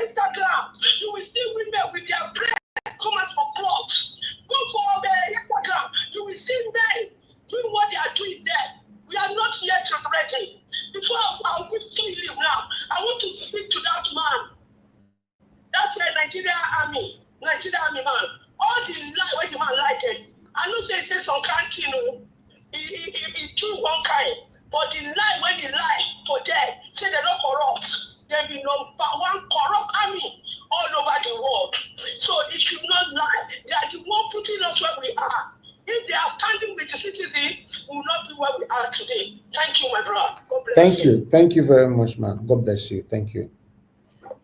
Instagram. You will see women with their breasts come out for clothes. Go for Instagram. You will see men doing what they are doing there. We are not yet ready. Before I will leave now, I want to speak to that man. That's Nigeria Army man. All the lie when the man like it. I know say some kind thing, he do one kind. But the lie when the lie for them, say they don't corrupt. There be no one corrupt army all over the world. So it should not lie. They are the one putting us where we are. If they are standing with the citizen, we will not be where we are today. Thank you, my brother. God bless Thank you. Thank you very much, man. God bless you. Thank you.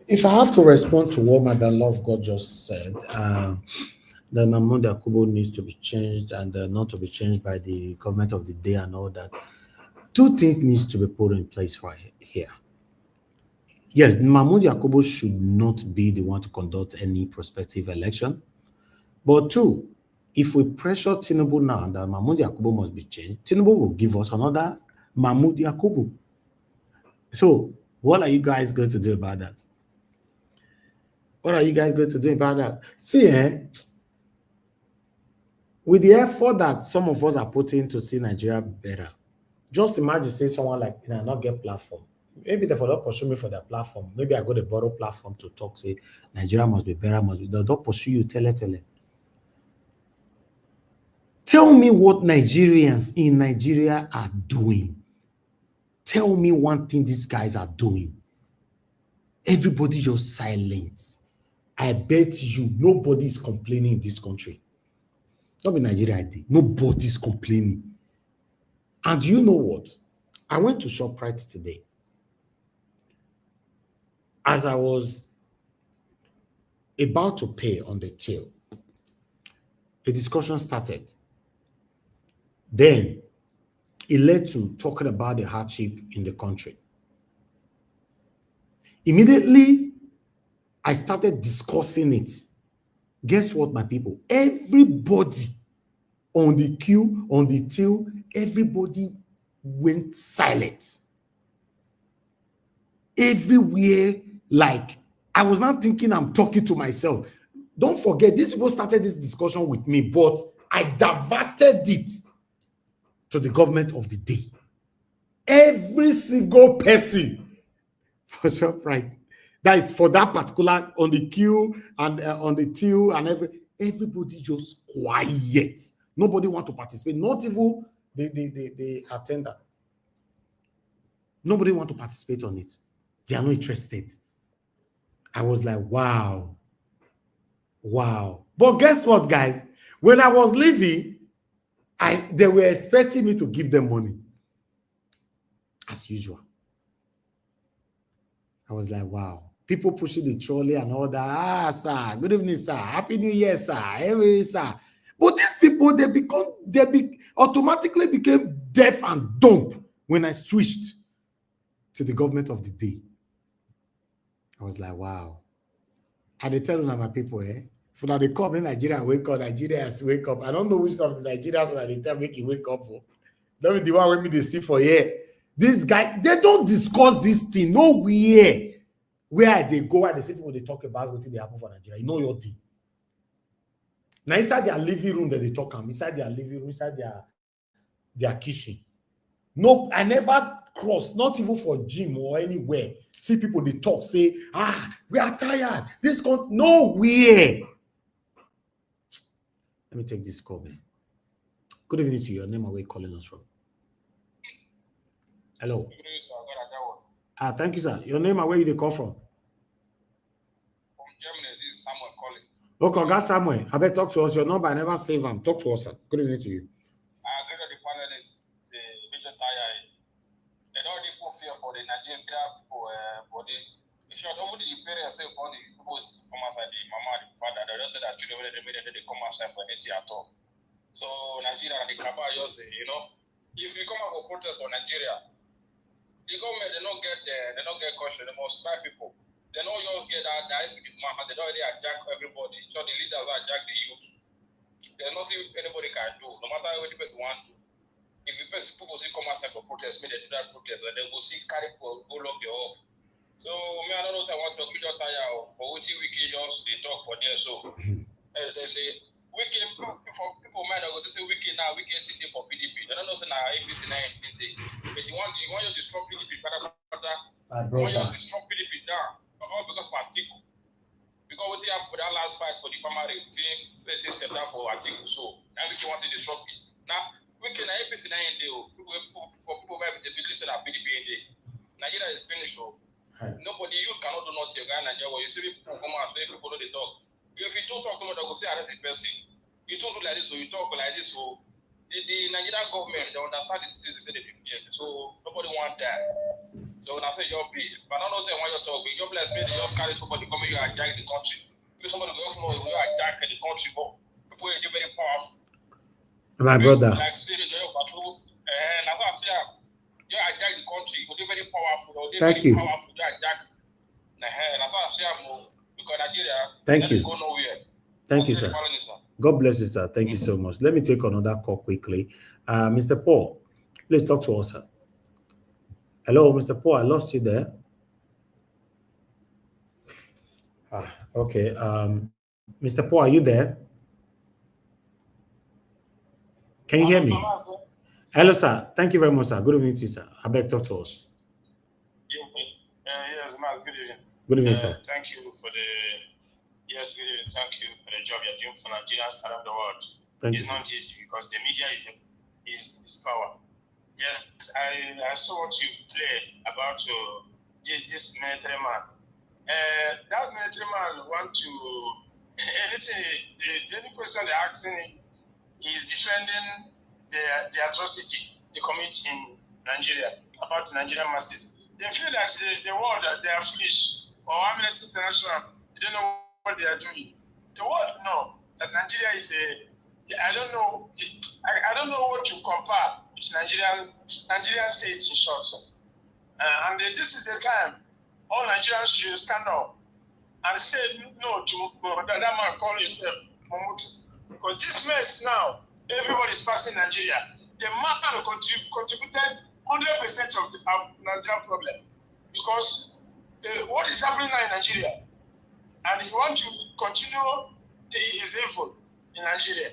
If I have to respond to what Madam Love God just said, that Mahmood Yakubu needs to be changed and not to be changed by the government of the day and all that. Two things needs to be put in place right here. Yes, Mahmood Yakubu should not be the one to conduct any prospective election. But two, if we pressure Tinubu now that Mahmood Yakubu must be changed, Tinubu will give us another Mahmood Yakubu. So what are you guys going to do about that? What are you guys going to do about that? See, with the effort that some of us are putting to see Nigeria better, just imagine say someone like not get platform. Maybe they not pursue me for their platform. Maybe I got a borrow platform to talk, say Nigeria must be better, must be. They don't pursue you, tell. Tell me what Nigerians in Nigeria are doing. Tell me one thing these guys are doing. Everybody just silent. I bet you nobody is complaining in this country. Not in Nigeria, nobody's complaining. And you know what? I went to ShopRite today. As I was about to pay on the till, a discussion started. Then it led to talking about the hardship in the country. Immediately, I started discussing it. Guess what, my people? Everybody on the queue, on the till, everybody went silent. Everywhere, like, I was not thinking I'm talking to myself. Don't forget, these people started this discussion with me, but I diverted it to the government of the day. Every single person for sure, right? That is for that particular on the queue and on the till and everybody just quiet. Nobody want to participate. Not even the attendant. Nobody want to participate on it. They are not interested. I was like, wow. Wow. But guess what, guys? When I was leaving, they were expecting me to give them money. As usual. I was like, wow. People pushing the trolley and all that. Ah, sir. Good evening, sir. Happy New Year, sir. Every sir. But these people, they automatically became deaf and dumb when I switched to the government of the day. I was like, wow. And they tell my people, for now they come in Nigeria, wake up, Nigerians wake up. I don't know which of the Nigerians that they tell make you wake up. That be the one with me they see for here. This guy, they don't discuss this thing nowhere. Where they go and they say people they talk about what they happen for Nigeria. You know your thing. Now inside their living room that they talk about, inside their living room, inside their kitchen. No, I never cross, not even for gym or anywhere. See people they talk, say, we are tired. This nowhere. Let me take this call, man. Good evening to you. Your name, where you calling us from? Hello. Thank you, sir. Your name and where you call from? From Germany, this is Samuel calling. Okay, got Samuel. I better talk to us. Your number, I never save them. Talk to us, sir. Good evening to you. I agree that the panelists, the major tire, they don't really put fear for the Nigerian people, but they should over the parents say for the people come outside, the mama, the father, the rest of the children, they come outside for anything at all. So Nigeria and the Kaba, if you come out for protest for Nigeria, the government they don't get caution. They must buy people. They don't just get that demand. They don't already attack everybody. So the leaders attack the youth. There's nothing anybody can do, no matter what the person want to. If the person people see come outside for protest, they do that protest, and they will see carry go lock you up. So me, I don't know if I want to be tire for which we can just they talk for there. So they say people might go to say we can sit there for PDP. They don't know say now APC now anything. But you want to destroy PDP, you want to destroy PDP down, all because of Article. Because what they have for that last fight for the primary team, they step down for Article. So now we want to destroy it. Now we can APC now in there. People have the big listen at PDP in there. Nigeria is finished. So nobody you cannot do nothing. Nigeria, you see people come out, say people know they talk. If you don't talk to them, they will say arrest the person. You don't do like this, so you talk like this, so the Nigerian government, they understand the citizens, they say they fear. So nobody want that. So when I say you're big, but I don't know why you're talking. You're blessed, they just carry somebody coming here and attack the country. If somebody goes know you attack the country, but people are very powerful. My brother. Like say they patrol, and that's what I say. You attack the country, they're very powerful. They're very powerful. You attack. That's what I say. Because Nigeria, thank you. Go nowhere. Thank you, sir. God bless you, sir. Thank you so much. Let me take another call quickly. Mr. Paul, please talk to us, sir. Hello, Mr. Paul. I lost you there. Okay. Mr. Paul, are you there? Can you hear me? Hello, sir. Thank you very much, sir. Good evening to you, sir. I beg talk to us. Yes, Mas. Good evening. Good evening, sir. Thank you for the good evening. Thank you for the job you're doing for Nigerians around the world. It's not easy because the media is power. Yes, I saw what you played about this military man. That military man want to any question they're asking is defending the atrocity they commit in Nigeria about the Nigerian masses. They feel that the world that they are foolish, or Amnesty International, they don't know what they are doing. The world know that Nigeria is I don't know what to compare with Nigerian states in short. And this is the time all Nigerians should stand up and say no to that man call himself Mahmood. Because this mess now, everybody is passing Nigeria. The man contributed 100% of the Nigerian problem. Because what is happening now in Nigeria, and he wants to continue his evil in Nigeria.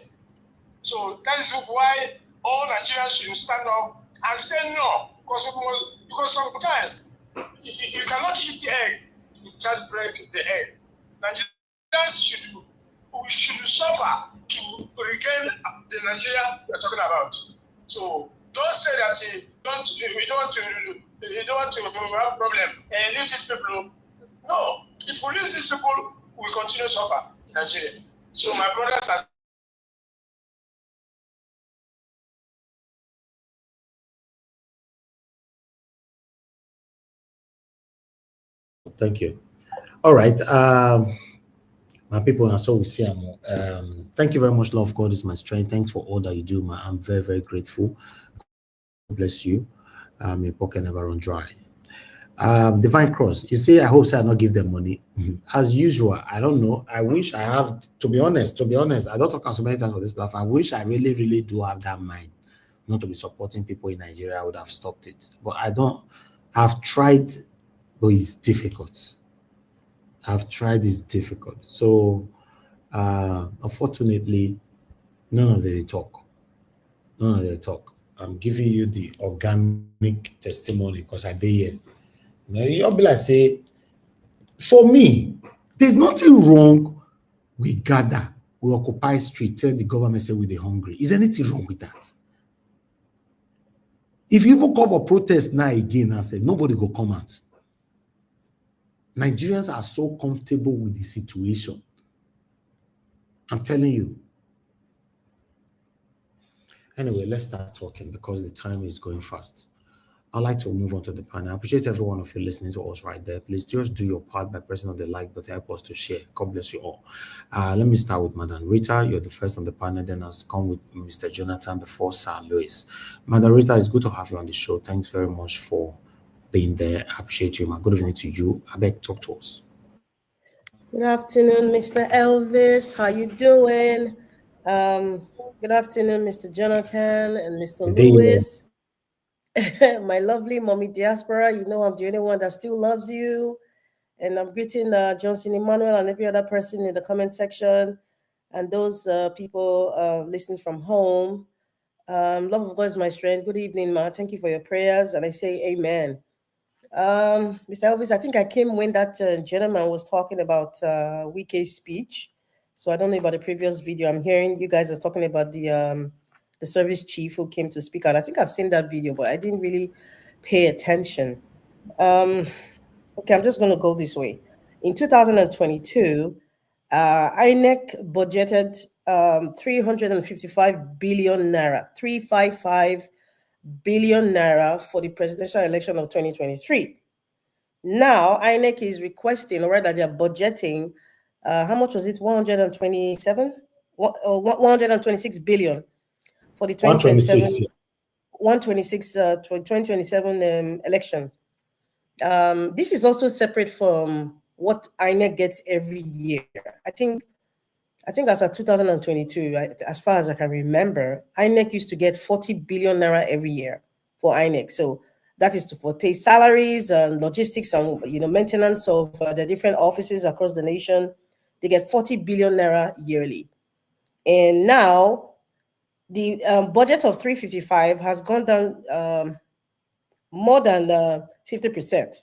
So that is why all Nigerians should stand up and say no. Because sometimes you cannot eat the egg, you just break the egg. Nigerians should suffer to regain the Nigeria we're talking about. So don't say that we don't want to have problem and leave these people. No, if we leave these people, we continue to suffer in Nigeria. So my brothers and Thank you. All right. My people, and so we see thank you very much. Love God is my strength. Thanks for all that you do, man. I'm very, very grateful. God bless you. Your pocket never run dry. Divine Cross, you say, I hope I not give them money. As usual, I don't know. I wish I have, to be honest, I don't talk so many times for this platform. I wish I really, really do have that mind not to be supporting people in Nigeria. I would have stopped it. But I don't. I've tried, but it's difficult. It's difficult. So, unfortunately, none of them talk. I'm giving you the organic testimony because I did here. Now, you'll be like, say, for me, there's nothing wrong. We gather, we occupy street, tell the government, say we're hungry. Is anything wrong with that? If you even cover protest now again and say, nobody go come out. Nigerians are so comfortable with the situation. I'm telling you. Anyway, let's start talking because the time is going fast. I'd like to move on to the panel. I appreciate every one of you listening to us right there. Please just do your part by pressing on the like button. Help us to share. God bless you all. Let me start with Madam Rita. You're the first on the panel. Then I'll come with Mr. Jonathan before Sir Louis. Madam Rita, it's good to have you on the show. Thanks very much for being there. I appreciate you, man. Good evening to you. I beg, talk to us. Good afternoon, Mr. Elvis. How you doing? Good afternoon, Mr. Jonathan and Mr. Louis. My lovely mommy diaspora, you know I'm the only one that still loves you. And I'm greeting Johnson Emmanuel and every other person in the comment section and those people listening from home. Love of God is my strength. Good evening, ma. Thank you for your prayers. And I say amen. Mr. Elvis, I think I came when that gentleman was talking about Wike's speech. So I don't know about the previous video. I'm hearing you guys are talking about the service chief who came to speak out. I think I've seen that video, but I didn't really pay attention. Okay, I'm just going to go this way. In 2022, INEC budgeted 355 billion naira, 355 billion naira for the presidential election of 2023. Now, INEC is requesting, or rather, they're budgeting, how much was it? 127? 126 billion for the 2027 126 for 2027 election. This is also separate from what INEC gets every year. I think as of 2022, as far as I can remember, INEC used to get 40 billion naira every year for INEC. So that is for pay salaries and logistics and maintenance of the different offices across the nation. They get 40 billion naira yearly. And now the budget of 355 has gone down more than 50%.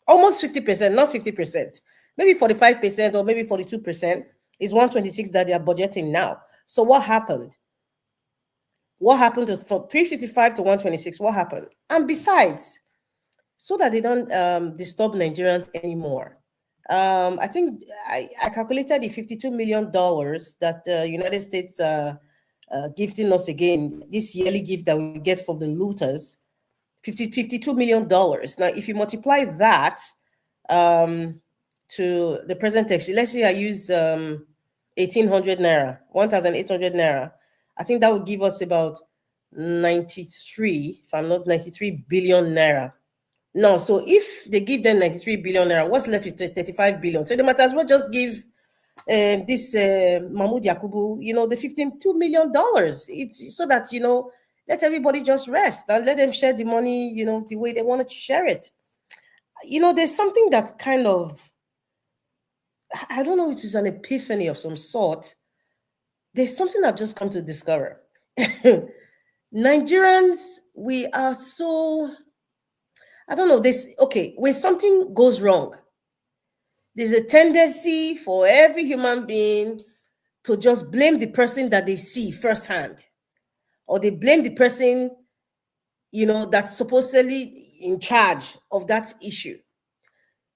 Almost 50%, not 50%. Maybe 45% or maybe 42% is 126 that they are budgeting now. So what happened? What happened from 355 to 126? What happened? And besides, so that they don't disturb Nigerians anymore, I think I calculated the $52 million that the United States gifting us again, this yearly gift that we get from the looters, $52 million. Now, if you multiply that to the present text, let's say I use 1,800 naira, 1,800 naira. I think that would give us about 93 billion naira. No, so if they give them 93 billion naira, what's left is 35 billion. So they might as well just give this Mahmood Yakubu, the $52 million. It's so that, let everybody just rest and let them share the money, the way they want to share it. There's something that kind of, I don't know if it's an epiphany of some sort. There's something I've just come to discover. Nigerians, we are so, I don't know, this, okay, when something goes wrong, there's a tendency for every human being to just blame the person that they see firsthand, or they blame the person, you know, that's supposedly in charge of that issue.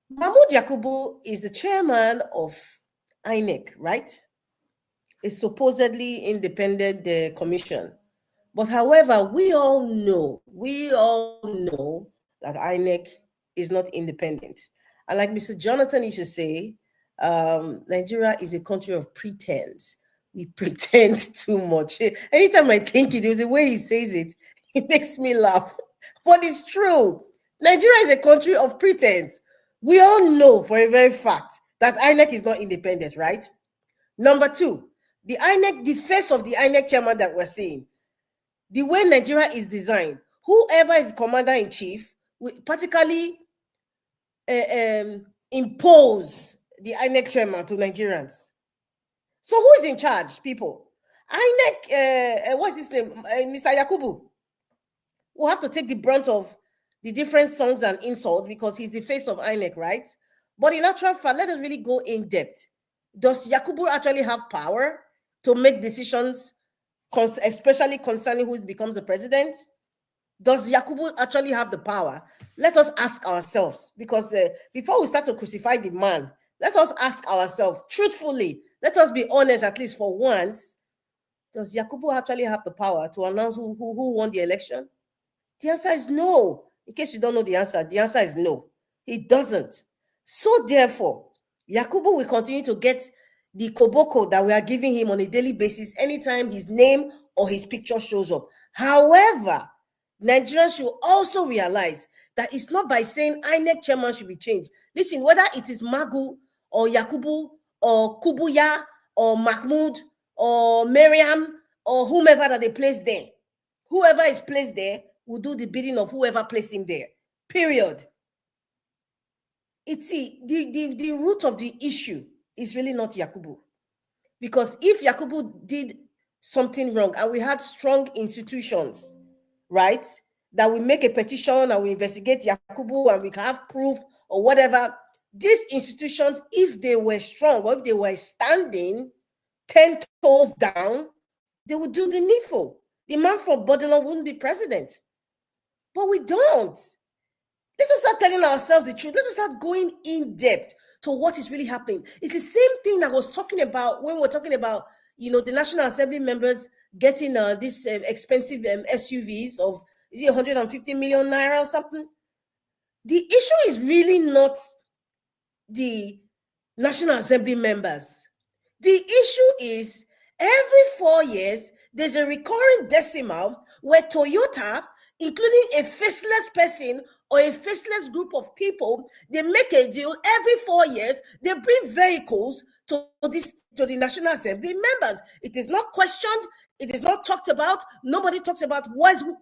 Mahmood Yakubu is the chairman of INEC, right? A supposedly independent commission. But however, we all know that INEC is not independent. And like Mr. Jonathan used to say, Nigeria is a country of pretense. We pretend too much. Anytime I think it, the way he says it, it makes me laugh. But it's true. Nigeria is a country of pretense. We all know for a very fact that INEC is not independent, right? Number two, the INEC, the face of the INEC chairman that we're seeing, the way Nigeria is designed, whoever is commander-in-chief will particularly impose the INEC chairman to Nigerians. So who is in charge, people? INEC, what's his name? Mr. Yakubu will have to take the brunt of the different songs and insults because he's the face of INEC, right? But in actual fact, let us really go in depth. Does Yakubu actually have power to make decisions, especially concerning who becomes the president? Does Yakubu actually have the power? Let us ask ourselves, because before we start to crucify the man, let us ask ourselves truthfully. Let us be honest, at least for once. Does Yakubu actually have the power to announce who won the election? The answer is no. In case you don't know the answer is no. He doesn't. So therefore, Yakubu will continue to get the koboko that we are giving him on a daily basis anytime his name or his picture shows up. However, Nigerians should also realize that it's not by saying INEC chairman should be changed. Listen, whether it is Magu or Yakubu or Kubuya or Mahmood or Miriam or whomever that they place there, whoever is placed there will do the bidding of whoever placed him there. Period. It's the root of the issue is really not Yakubu. Because if Yakubu did something wrong and we had strong institutions, right, that we make a petition and we investigate Yakubu and we can have proof or whatever, these institutions, if they were strong or if they were standing 10 toes down, they would do the needful. The man from Bodilon wouldn't be president. But we don't. Let's just start telling ourselves the truth. Let's just start going in depth to what is really happening. It's the same thing I was talking about when we were talking about, you know, the National Assembly members getting these expensive SUVs of, is it 150 million naira or something? The issue is really not the National Assembly members. The issue is every 4 years, there's a recurring decimal where Toyota, including a faceless person or a faceless group of people, they make a deal every 4 years. They bring vehicles to the National Assembly members. It is not questioned. It is not talked about. Nobody talks about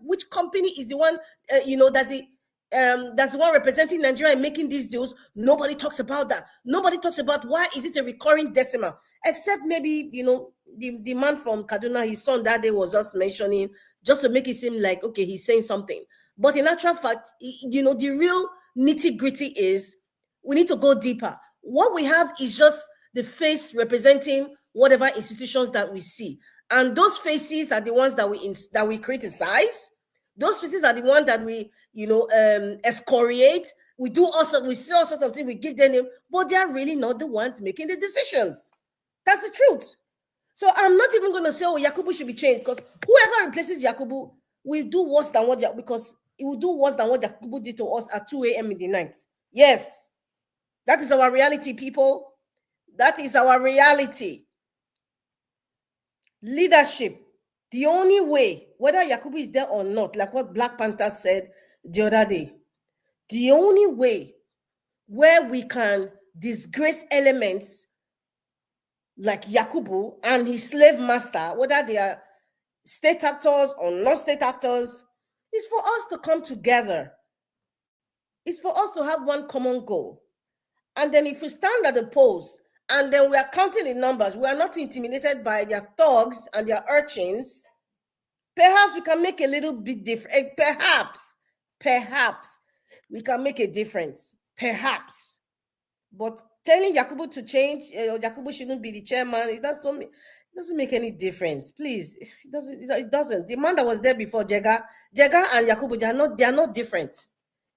which company is the one, that's the one representing Nigeria and making these deals. Nobody talks about that. Nobody talks about why is it a recurring decimal, except maybe, you know, the man from Kaduna, his son that day was just mentioning, just to make it seem like, okay, he's saying something. But in actual fact, you know, the real nitty-gritty is we need to go deeper. What we have is just the face representing whatever institutions that we see. And those faces are the ones that we criticize. Those faces are the ones that we, you know, excoriate. We see all sorts of things, we give them name, but they're really not the ones making the decisions. That's the truth. So I'm not even going to say, oh, Yakubu should be changed, because whoever replaces Yakubu will do worse than what Yakubu did to us at 2 a.m. in the night. Yes, that is our reality, people. That is our reality. Leadership. The only way, whether Yakubu is there or not, like what Black Panther said the other day, the only way where we can disgrace elements like Yakubu and his slave master, whether they are state actors or non-state actors, is for us to come together. It's for us to have one common goal. And then if we stand at the polls and then we are counting the numbers, we are not intimidated by their thugs and their urchins, Perhaps we can make a little bit different. Perhaps we can make a difference. Perhaps. But telling Yakubu to change, Yakubu shouldn't be the chairman, it doesn't make any difference. Please, it doesn't. The man that was there before, Jega and Yakubu, they are not different.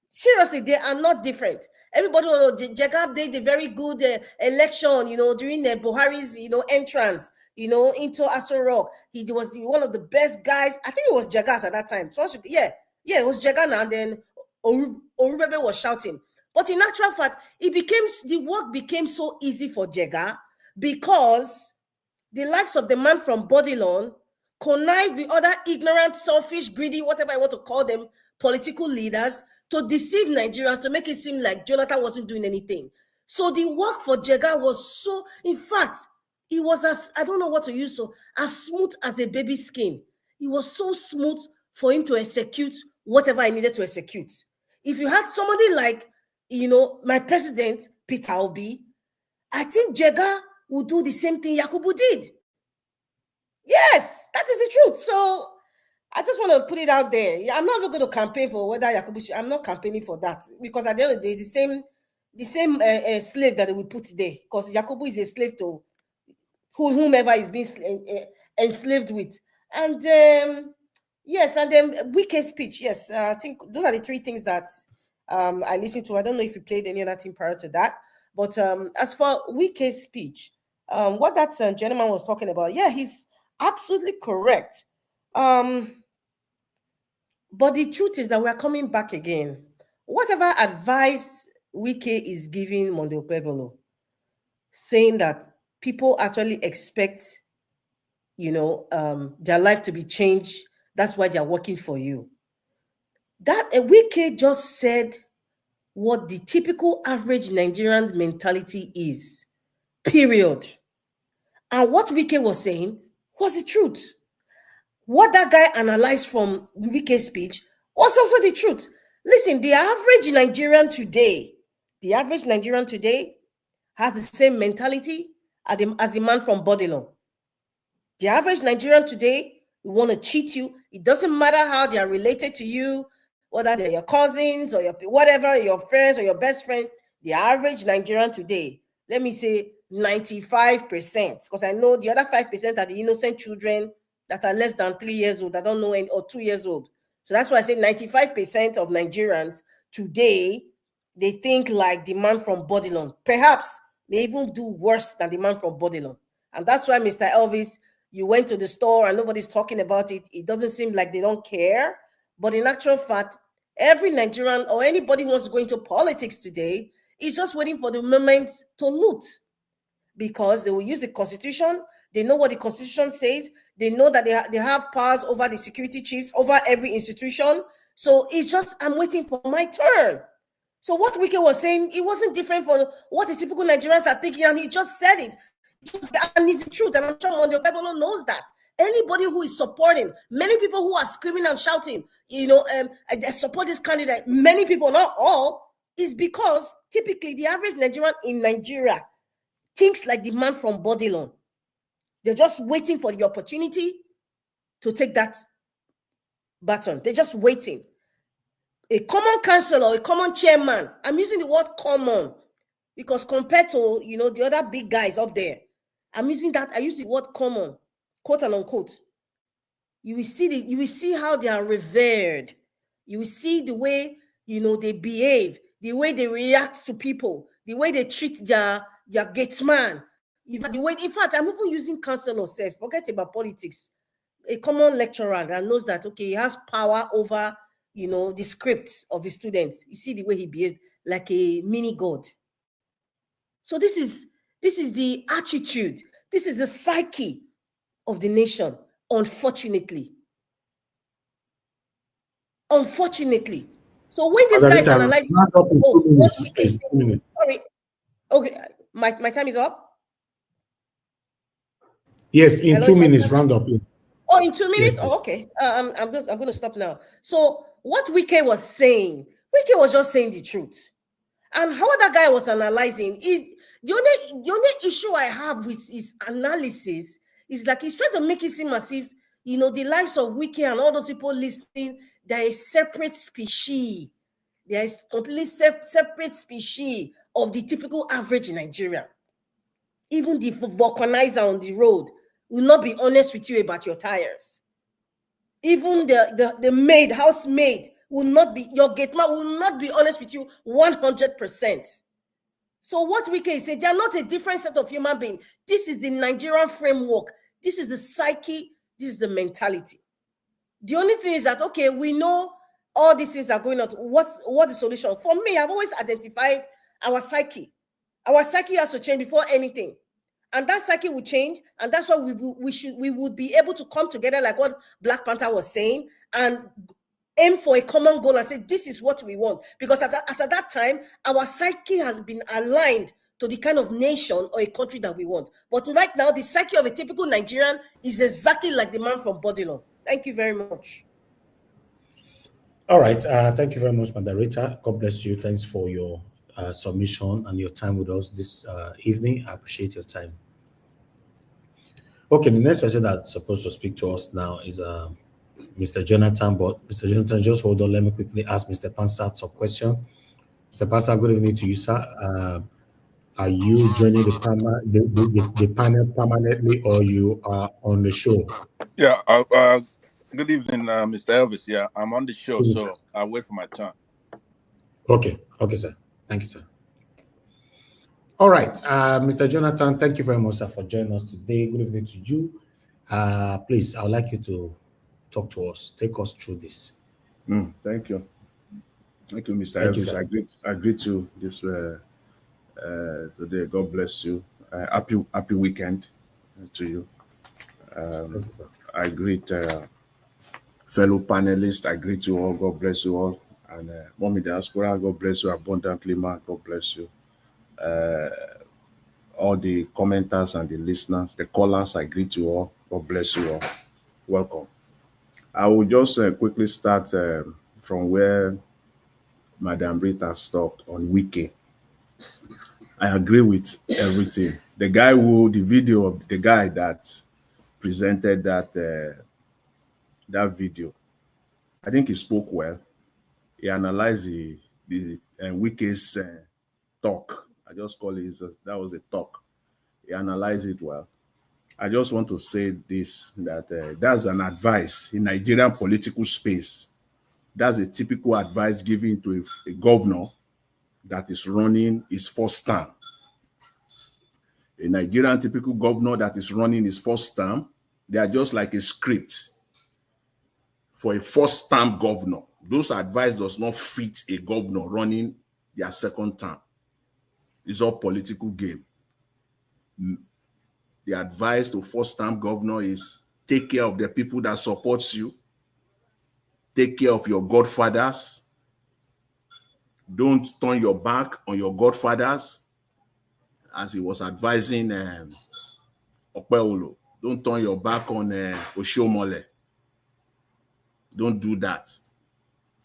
Seriously, they are not different. Everybody knows Jega did a very good election, during the Buhari's, entrance, into Aso Rock. He was one of the best guys. I think it was Jega at that time. So it was Jega, and then Orubebe was shouting. But in actual fact, the work became so easy for Jega because the likes of the man from Bodilon connived with other ignorant, selfish, greedy, whatever I want to call them, political leaders to deceive Nigerians, to make it seem like Jonathan wasn't doing anything. So the work for Jega was so, in fact, it was I don't know what to use, so as smooth as a baby skin. It was so smooth for him to execute whatever I needed to execute. If you had somebody like, my president, Peter Obi, I think Jega would do the same thing Yakubu did. Yes, that is the truth. So I just want to put it out there. I'm not even going to campaign for whether Yakubu should. I'm not campaigning for that, because at the end of the day, the same slave that they will put there, because Yakubu is a slave to whomever is being enslaved with. And yes, and then wicked speech. Yes, I think those are the three things that I listened to. I don't know if you played any other thing prior to that, but as for wicked speech, what that gentleman was talking about, yeah, he's absolutely correct. But the truth is that we're coming back again. Whatever advice Wike is giving Monday Okpebholo, saying that people actually expect, their life to be changed. That's why they're working for you. That Wike just said what the typical average Nigerian mentality is, period. And what Wike was saying was the truth. What that guy analyzed from Wike's speech was also the truth. Listen, the average Nigerian today has the same mentality as the man from Bodilon. The average Nigerian today will want to cheat you. It doesn't matter how they are related to you, whether they're your cousins or your friends or your best friend. The average Nigerian today, let me say 95%, because I know the other 5% are the innocent children that are less than 3 years old, that don't know any, or 2 years old. So that's why I say 95% of Nigerians today, they think like the man from Bodilon. Perhaps may even do worse than the man from Bodilon. And that's why, Mr. Elvis, you went to the store and nobody's talking about it. It doesn't seem like they don't care. But in actual fact, every Nigerian or anybody who wants to go into politics today is just waiting for the moment to loot, because they will use the Constitution. They know what the Constitution says. They know that they have powers over the security chiefs, over every institution. So it's just, I'm waiting for my turn. So what Wike was saying, it wasn't different from what the typical Nigerians are thinking, and he just said it. And it's the truth, and I'm sure Monday Okpebholo knows that. Anybody who is supporting, many people who are screaming and shouting, I support this candidate, many people, not all, is because typically the average Nigerian in Nigeria thinks like the man from Bodilon. They're just waiting for the opportunity to take that baton. They're just waiting. A common councillor, a common chairman, I'm using the word common because compared to, the other big guys up there, I use the word common, quote and unquote. You will see how they are revered. You will see the way, they behave, the way they react to people, the way they treat their gatesman. The way, in fact, I'm even using councillor self. Forget about politics. A common lecturer that knows that, okay, he has power over, the script of his students. You see the way he behaved, like a mini god. So this is the attitude. This is the psyche of the nation, unfortunately. Unfortunately. So when this guy is analyzing, sorry, okay, my time is up. Yes, in 2 minutes, round up. Oh, in 2 minutes? Yes, oh, okay. I'm going to stop now. So what Wike was saying, Wike was just saying the truth. And how that guy was analyzing, the only issue I have with his analysis is like he's trying to make it seem as if, You know, the likes of Wiki and all those people listening, they're a separate species. There is completely separate species of the typical average in Nigeria. Even the vulcanizer on the road will not be honest with you about your tires. Even the maid, housemaid, will not be, your gate man will not be honest with you 100%. So what we can say, they are not a different set of human beings. This is the Nigerian framework. This is the psyche. This is the mentality. The only thing is that, okay, we know all these things are going on. What's the solution? For me, I've always identified our psyche. Our psyche has to change before anything. And that psyche will change. And that's why we would be able to come together, like what Black Panther was saying, and aim for a common goal and say, this is what we want. Because at that time, our psyche has been aligned to the kind of nation or a country that we want. But right now, the psyche of a typical Nigerian is exactly like the man from Bodilon. Thank you very much. All right. Thank you very much, moderator. God bless you. Thanks for your submission and your time with us this evening. I appreciate your time. Okay, the next person that's supposed to speak to us now is Mr. Jonathan. But Mr. Jonathan, just hold on. Let me quickly ask Mr. Pansat some question. Mr. Pansat, good evening to you, sir. Are you joining the panel permanently, or you are on the show? Yeah. Good evening, Mr. Elvis. Yeah, I'm on the show, so I'll wait for my turn. Okay. Okay, sir. Thank you, sir. All right, Mr. Jonathan, thank you very much, sir, for joining us today. Good evening to you. Please, I would like you to talk to us, take us through this. Thank you. Thank you, Mr. Elvis. I greet you this today. God bless you. Happy weekend to you. I greet fellow panelists. I greet you all. God bless you all. And Mommy Diaspora, God bless you abundantly, ma. God bless you. All the commenters and the listeners, the callers, I greet you all. God bless you all. Welcome. I will just quickly start from where Madam Rita stopped on Wiki. I agree with everything. The video of the guy that presented that video, I think he spoke well. He analyzed the Wiki's talk. I just call it, that was a talk. He analyzed it well. I just want to say this, that that's an advice in Nigerian political space. That's a typical advice given to a governor that is running his first term. A Nigerian typical governor that is running his first term, they are just like a script for a first term governor. Those advice does not fit a governor running their second term. It's all political game. The advice to first-time governor is take care of the people that supports you. Take care of your godfathers. Don't turn your back on your godfathers, as he was advising Okpeolo. Don't turn your back on Oshiomhole. Don't do that.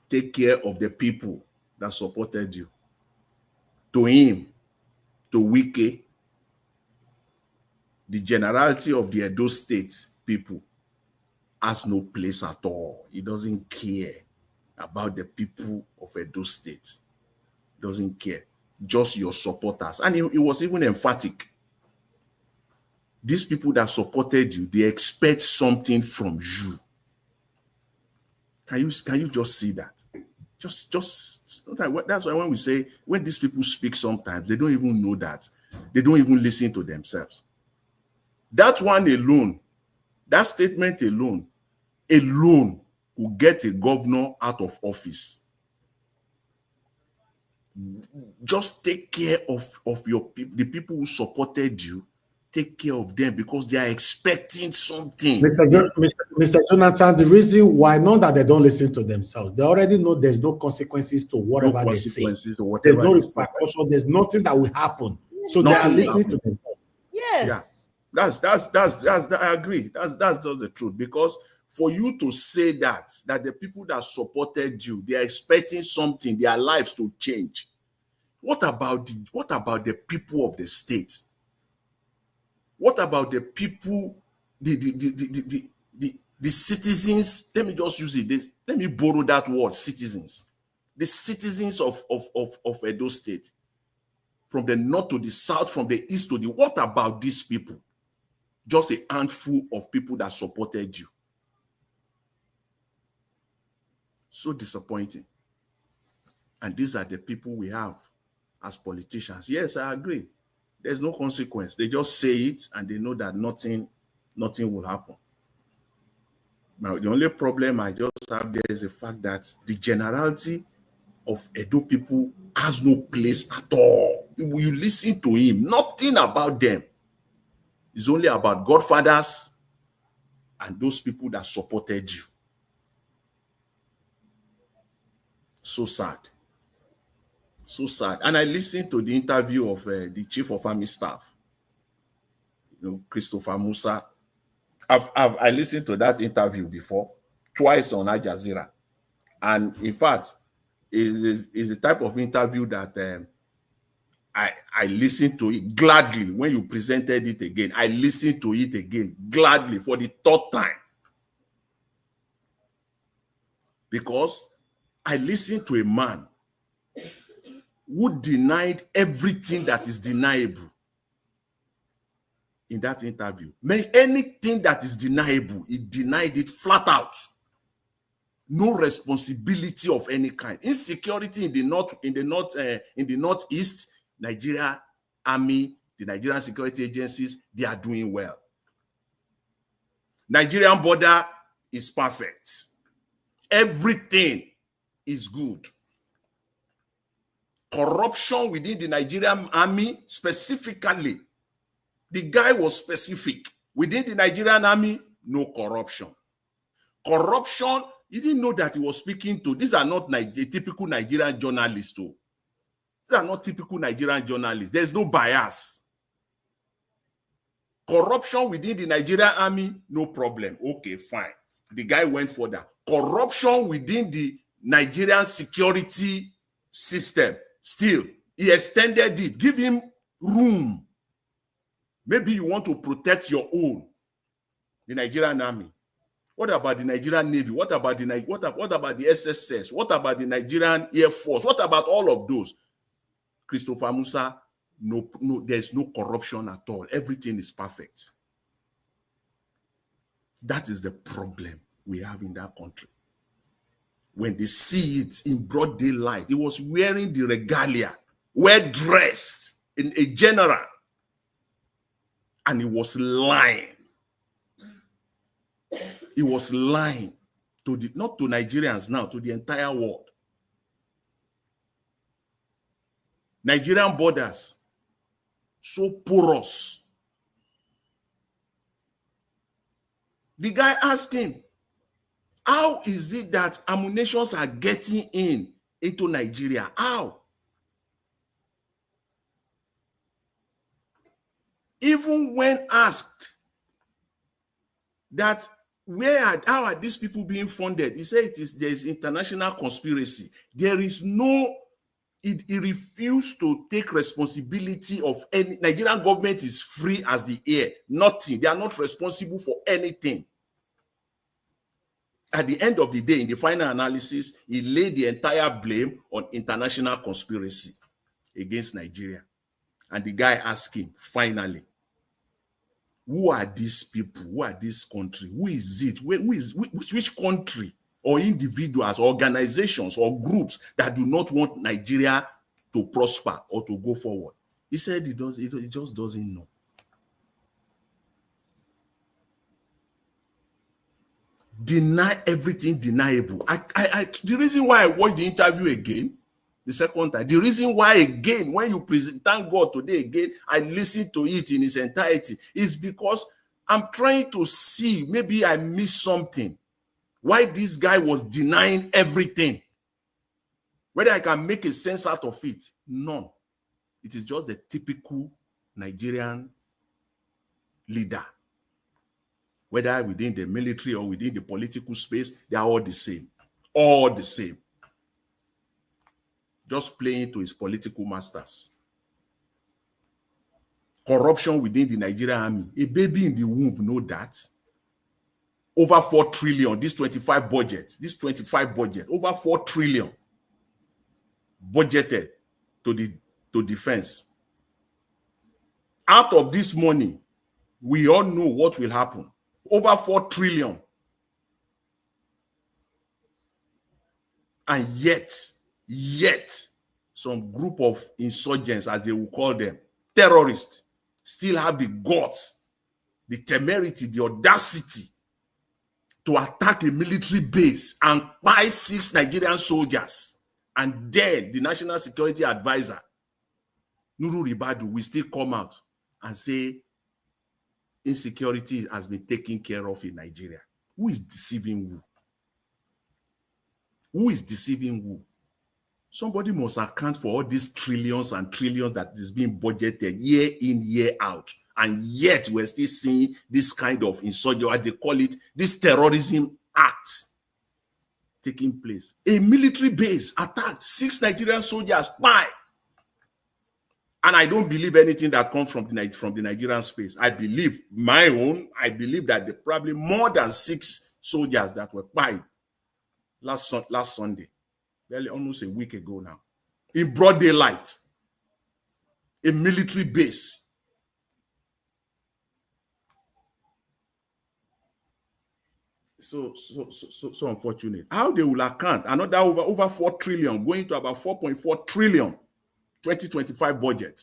Take care of the people that supported you. To him, to Wike, the generality of the Edo State people has no place at all. He doesn't care about the people of Edo State. Doesn't care. Just your supporters. And he was even emphatic. These people that supported you, they expect something from you. Can you just see that? Just that's why when we say, when these people speak sometimes, they don't even know that. They don't even listen to themselves. That one alone, that statement alone could get a governor out of office. Just take care of your people, the people who supported you. Take care of them because they are expecting something. Mr. Jonathan, the reason why, not that they don't listen to themselves, they already know there's no consequences to whatever they say. There's no repercussion. There's nothing that will happen. So they are listening to themselves. Yes. Yeah. That's I agree. That's just the truth. Because for you to say that the people that supported you, they are expecting something, their lives to change. What about the people of the state? What about the people, the The citizens, let me just use it. Let me borrow that word, citizens. The citizens of Edo State, from the north to the south, from the east to the, what about these people? Just a handful of people that supported you. So disappointing. And these are the people we have as politicians. Yes, I agree. There's no consequence. They just say it and they know that nothing will happen. Now, the only problem I just have there is the fact that the generality of Edo people has no place at all. You listen to him, nothing about them. It's only about godfathers and those people that supported you. So sad. So sad. And I listened to the interview of the Chief of Army Staff, Christopher Musa. I listened to that interview before, twice on Al Jazeera. And in fact, is the type of interview that I listened to it gladly. When you presented it again, I listened to it again gladly for the third time. Because I listened to a man who denied everything that is deniable in that interview. Anything that is deniable, he denied it flat out. No responsibility of any kind. Insecurity in the northeast, Nigeria Army, the Nigerian security agencies, they are doing well. Nigerian border is perfect. Everything is good. Corruption within the Nigerian army, specifically, the guy was specific. Within the Nigerian army, no corruption. Corruption, you didn't know that he was speaking to, these are not typical Nigerian journalists too. These are not typical Nigerian journalists. There's no bias. Corruption within the Nigerian army, no problem. Okay, fine. The guy went for that. Corruption within the Nigerian security system, still, he extended it. Give him room. Maybe you want to protect your own, the Nigerian army. What about the Nigerian Navy? What about the SSS? What about the Nigerian Air Force? What about all of those? Christopher Musa, no, there's no corruption at all. Everything is perfect. That is the problem we have in that country. When they see it in broad daylight, he was wearing the regalia, well dressed in a general, and he was lying. He was lying to not to Nigerians now, to the entire world. Nigerian borders, so porous. The guy asked him, how is it that ammunitions are getting into Nigeria? How? Even when asked that how are these people being funded, he said there is international conspiracy. There is no, he refused to take responsibility of any. Nigerian government is free as the air. Nothing. They are not responsible for anything. At the end of the day, in the final analysis, he laid the entire blame on international conspiracy against Nigeria. And the guy asked him, finally, who are these people? Who are this country? Who is it? Which country or individuals, organizations or groups that do not want Nigeria to prosper or to go forward? He said he just doesn't know. Deny everything deniable. The reason why I watched the interview again, the second time, the reason why again, when you present, thank God today again, I listened to it in its entirety, is because I'm trying to see, maybe I missed something. Why this guy was denying everything. Whether I can make a sense out of it, none. It is just the typical Nigerian leader. Whether within the military or within the political space, they are all the same. All the same. Just playing to his political masters. Corruption within the Nigerian army. A baby in the womb know that. over 4 trillion, this 25 budget, over 4 trillion budgeted to defense. Out of this money, we all know what will happen. Over 4 trillion. And yet, some group of insurgents, as they will call them, terrorists, still have the guts, the temerity, the audacity to attack a military base and buy 6 Nigerian soldiers. And then the National Security Advisor, Nuru Ribadu, will still come out and say insecurity has been taken care of in Nigeria. Who is deceiving who? Who is deceiving who? Somebody must account for all these trillions and trillions that is being budgeted year in, year out. And yet we're still seeing this kind of insurgency, as they call it, this terrorism act taking place. A military base attacked, 6 Nigerian soldiers, bye. And I don't believe anything that comes from the Nigerian space. I believe that there probably more than 6 soldiers that were bye last Sunday, barely almost a week ago now, in broad daylight, a military base. So unfortunate. How they will account another over 4 trillion going to about 4.4 trillion 2025 budget.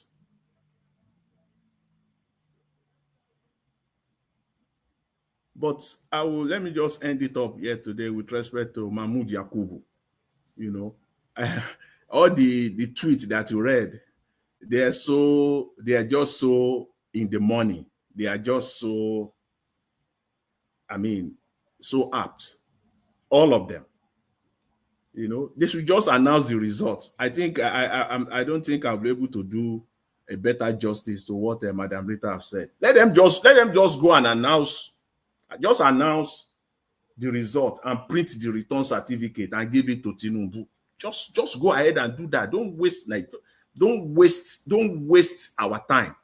But let me just end it up here today with respect to Mahmood Yakubu. You know, all the tweets that you read, they are just so in the money. They are just so, so apt. All of them. You know, they should just announce the results. I think I don't think I'll be able to do a better justice to what Madam Rita have said. Let them just go and announce the result and print the return certificate and give it to Tinubu. Just go ahead and do that. Don't waste our time.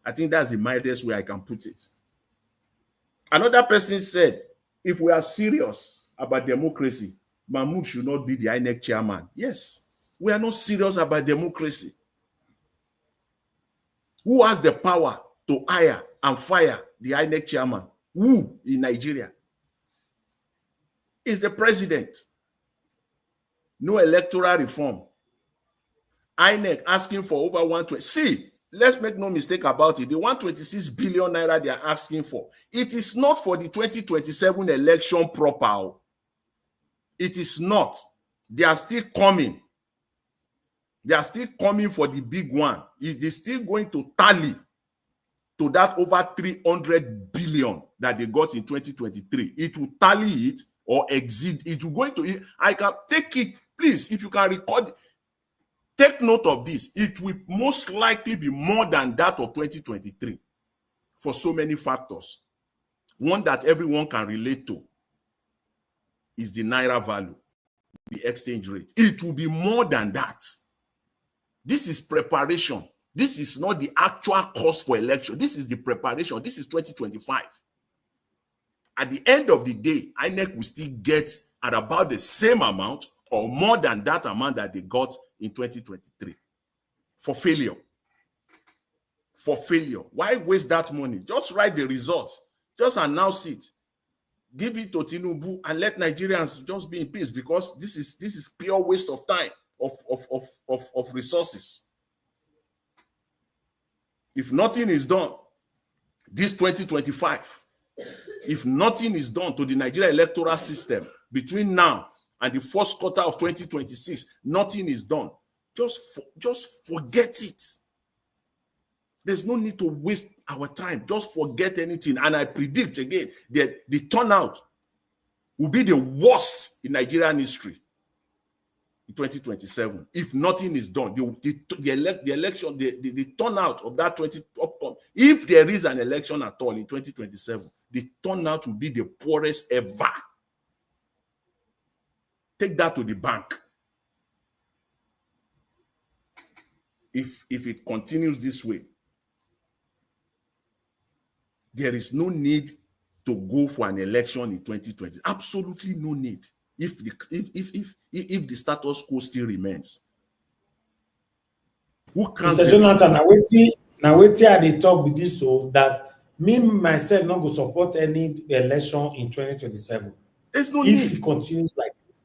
I think that's the mildest way I can put it. Another person said, if we are serious about democracy, Mahmood should not be the INEC chairman. Yes, we are not serious about democracy. Who has the power to hire and fire the INEC chairman? Who in Nigeria? Is the president. No electoral reform. INEC asking for over 120. See, let's make no mistake about it. The 126 billion naira they are asking for, it is not for the 2027 election proper. It is not. They are still coming. They are still coming for the big one. It is still going to tally to that over 300 billion that they got in 2023. It will tally it or exceed. It will go into. I can take it, please, if you can record. Take note of this. It will most likely be more than that of 2023 for so many factors. One that everyone can relate to is the naira value, the exchange rate. It will be more than that. This is preparation. This is not the actual cost for election. This is the preparation. This is 2025. At the end of the day, INEC will still get at about the same amount or more than that amount that they got in 2023 for failure. For failure. Why waste that money? Just write the results. Just announce it. Give it to Tinubu and let Nigerians just be in peace, because this is pure waste of time, of resources. If nothing is done, this 2025, if nothing is done to the Nigerian electoral system between now and the first quarter of 2026, nothing is done. Just forget it. There's no need to waste our time. Just forget anything. And I predict again that the turnout will be the worst in Nigerian history in 2027 if nothing is done. The election, the turnout of that upcoming, if there is an election at all in 2027, the turnout will be the poorest ever. Take that to the bank. If it continues this way, there is no need to go for an election in 2020. Absolutely no need. If the status quo still remains. Who can't Mr. Jonathan, now wait till they talk with this so that me myself not go support any election in 2027. There's no if need. it continues like this.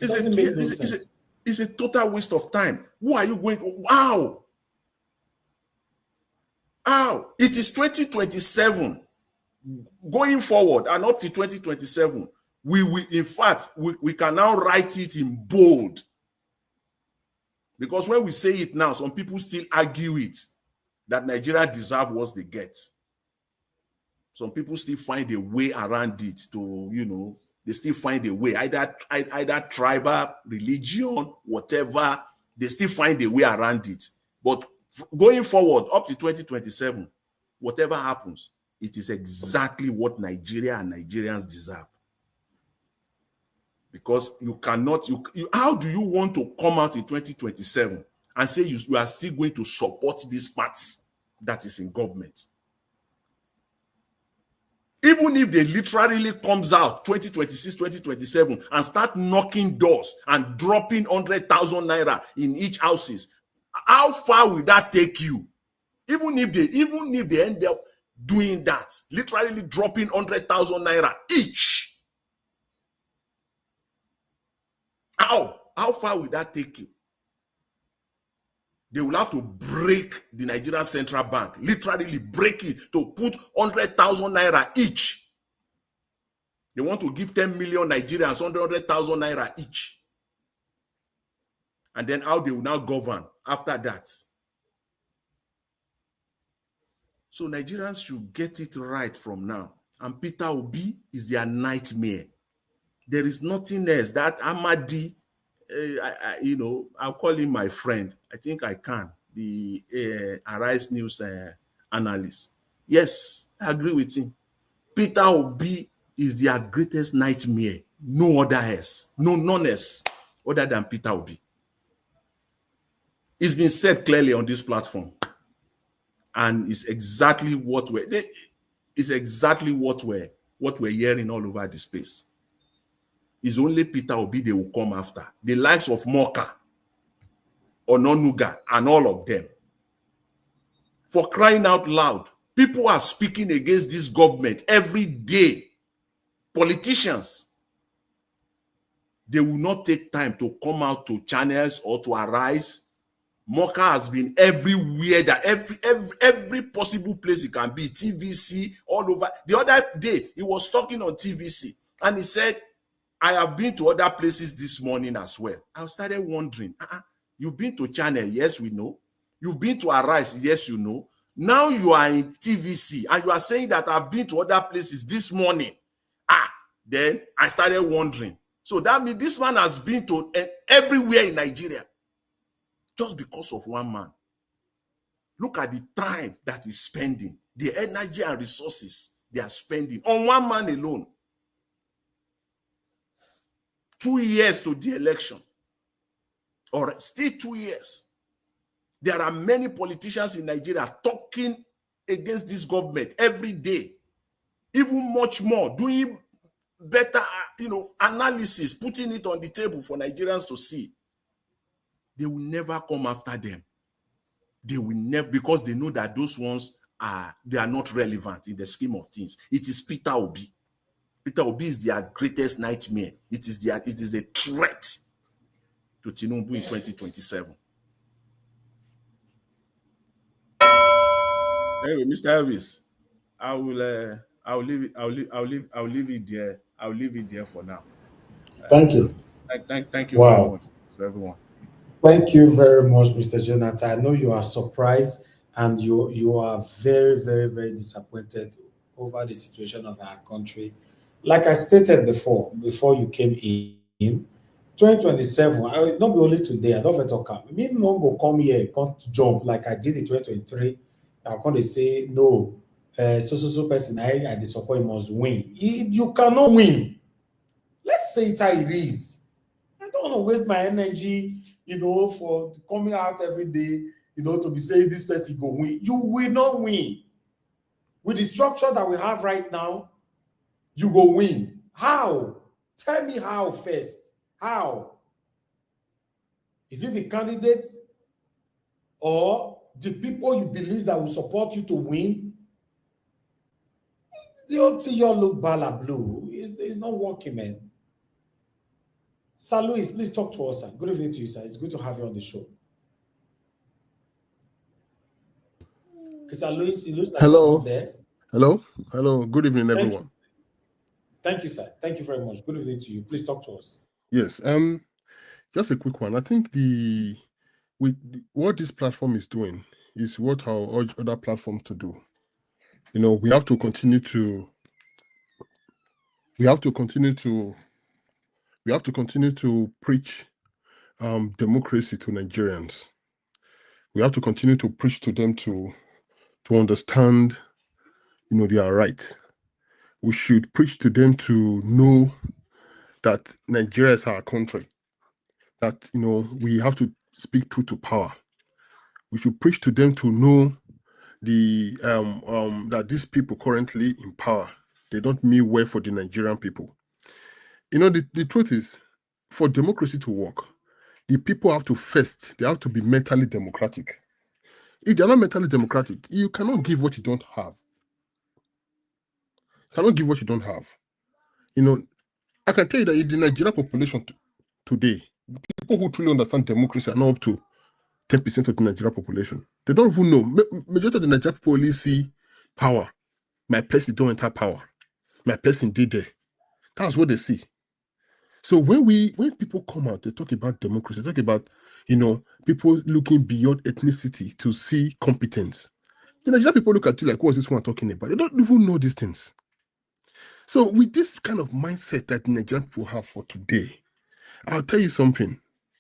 It doesn't make no sense. It's a total waste of time. Who are you going to? Wow. It is 2027. Going forward and up to 2027, we can now write it in bold. Because when we say it now, some people still argue it, that Nigeria deserve what they get. Some people still find a way around it to, they still find a way, either tribal, religion, whatever, they still find a way around it. But going forward, up to 2027, whatever happens, it is exactly what Nigeria and Nigerians deserve. Because you cannot, how do you want to come out in 2027 and say you are still going to support this party that is in government? Even if they literally comes out 2026, 2027 and start knocking doors and dropping 100,000 naira in each houses, how far will that take you? Even if they end up doing that, literally dropping 100,000 naira each, how far will that take you? They will have to break the Nigerian Central Bank, literally break it to put 100,000 naira each. They want to give 10 million Nigerians 100,000 naira each. And then how they will now govern after that. So Nigerians should get it right from now. And Peter Obi is their nightmare. There is nothing else. That Amadi, I'll call him my friend. I think I can. The Arise News analyst. Yes, I agree with him. Peter Obi is their greatest nightmare. No other else. None else other than Peter Obi. It's been said clearly on this platform. And it's exactly what we're hearing all over the space. It's only Peter Obi they will come after. The likes of Moka, Ononuga, and all of them. For crying out loud, people are speaking against this government every day. Politicians, they will not take time to come out to channels or to Arise. Moka has been everywhere, that every possible place it can be, TVC, all over. The other day, he was talking on TVC, and he said, I have been to other places this morning as well. I started wondering, you've been to Channel, yes, we know. You've been to Arise, yes, you know. Now you are in TVC, and you are saying that I've been to other places this morning. Then I started wondering. So that means this man has been to everywhere in Nigeria. Just because of one man. Look at the time that he's spending, the energy and resources they are spending on one man alone. 2 years to the election, or still 2 years. There are many politicians in Nigeria talking against this government every day, even much more, doing better, analysis, putting it on the table for Nigerians to see. They will never come after them. They will never, because they know that those ones are not relevant in the scheme of things. It is Peter Obi. Peter Obi is their greatest nightmare. It is a threat to Tinubu in 2027. Anyway, Mr. Elvis, I'll leave it there. I'll leave it there for now. Thank you. Thank you very much to everyone. Thank you very much, Mr. Jonathan. I know you are surprised and you are very, very, very disappointed over the situation of our country. Like I stated before you came in, 2027, I will not be only today, I don't want to talk. Me no go come here, can't jump like I did in 2023. I'm going to say, no, so person I disappoint must win. You cannot win. Let's say it how it is. I don't want to waste my energy, for coming out every day, to be saying this person go win. You will not win. With the structure that we have right now, you go win. How? Tell me how first. How? Is it the candidate or the people you believe that will support you to win? The whole thing you look bala blue. It's not working, man. Sir Louis, please talk to us, sir. Good evening to you, sir. It's good to have you on the show. Okay, Sir Louis, it looks like you're Hello. not there. Hello. Hello. Good evening, Thank everyone. you. Thank you, sir. Thank you very much. Good evening to you. Please talk to us. Yes. Just a quick one. I think what this platform is doing is what our urge other platforms to do. You know, we have to continue to preach democracy to Nigerians. We have to continue to preach to them to understand, you know, their rights. We should preach to them to know that Nigeria is our country. That, you know, we have to speak truth to power. We should preach to them to know that these people currently in power, they don't mean well for the Nigerian people. You know, the truth is, for democracy to work, the people have to be mentally democratic. If they're not mentally democratic, you cannot give what you don't have. You know, I can tell you that in the Nigerian population today, people who truly understand democracy are not up to 10% of the Nigerian population. They don't even know. Majority of the Nigerian people only see power. My person don't enter power. My person did there. That's what they see. So when people come out, they talk about democracy, they talk about, you know, people looking beyond ethnicity to see competence. The Nigerian people look at you like, what's this one talking about? They don't even know these things. So with this kind of mindset that Nigerian people have for today, I'll tell you something.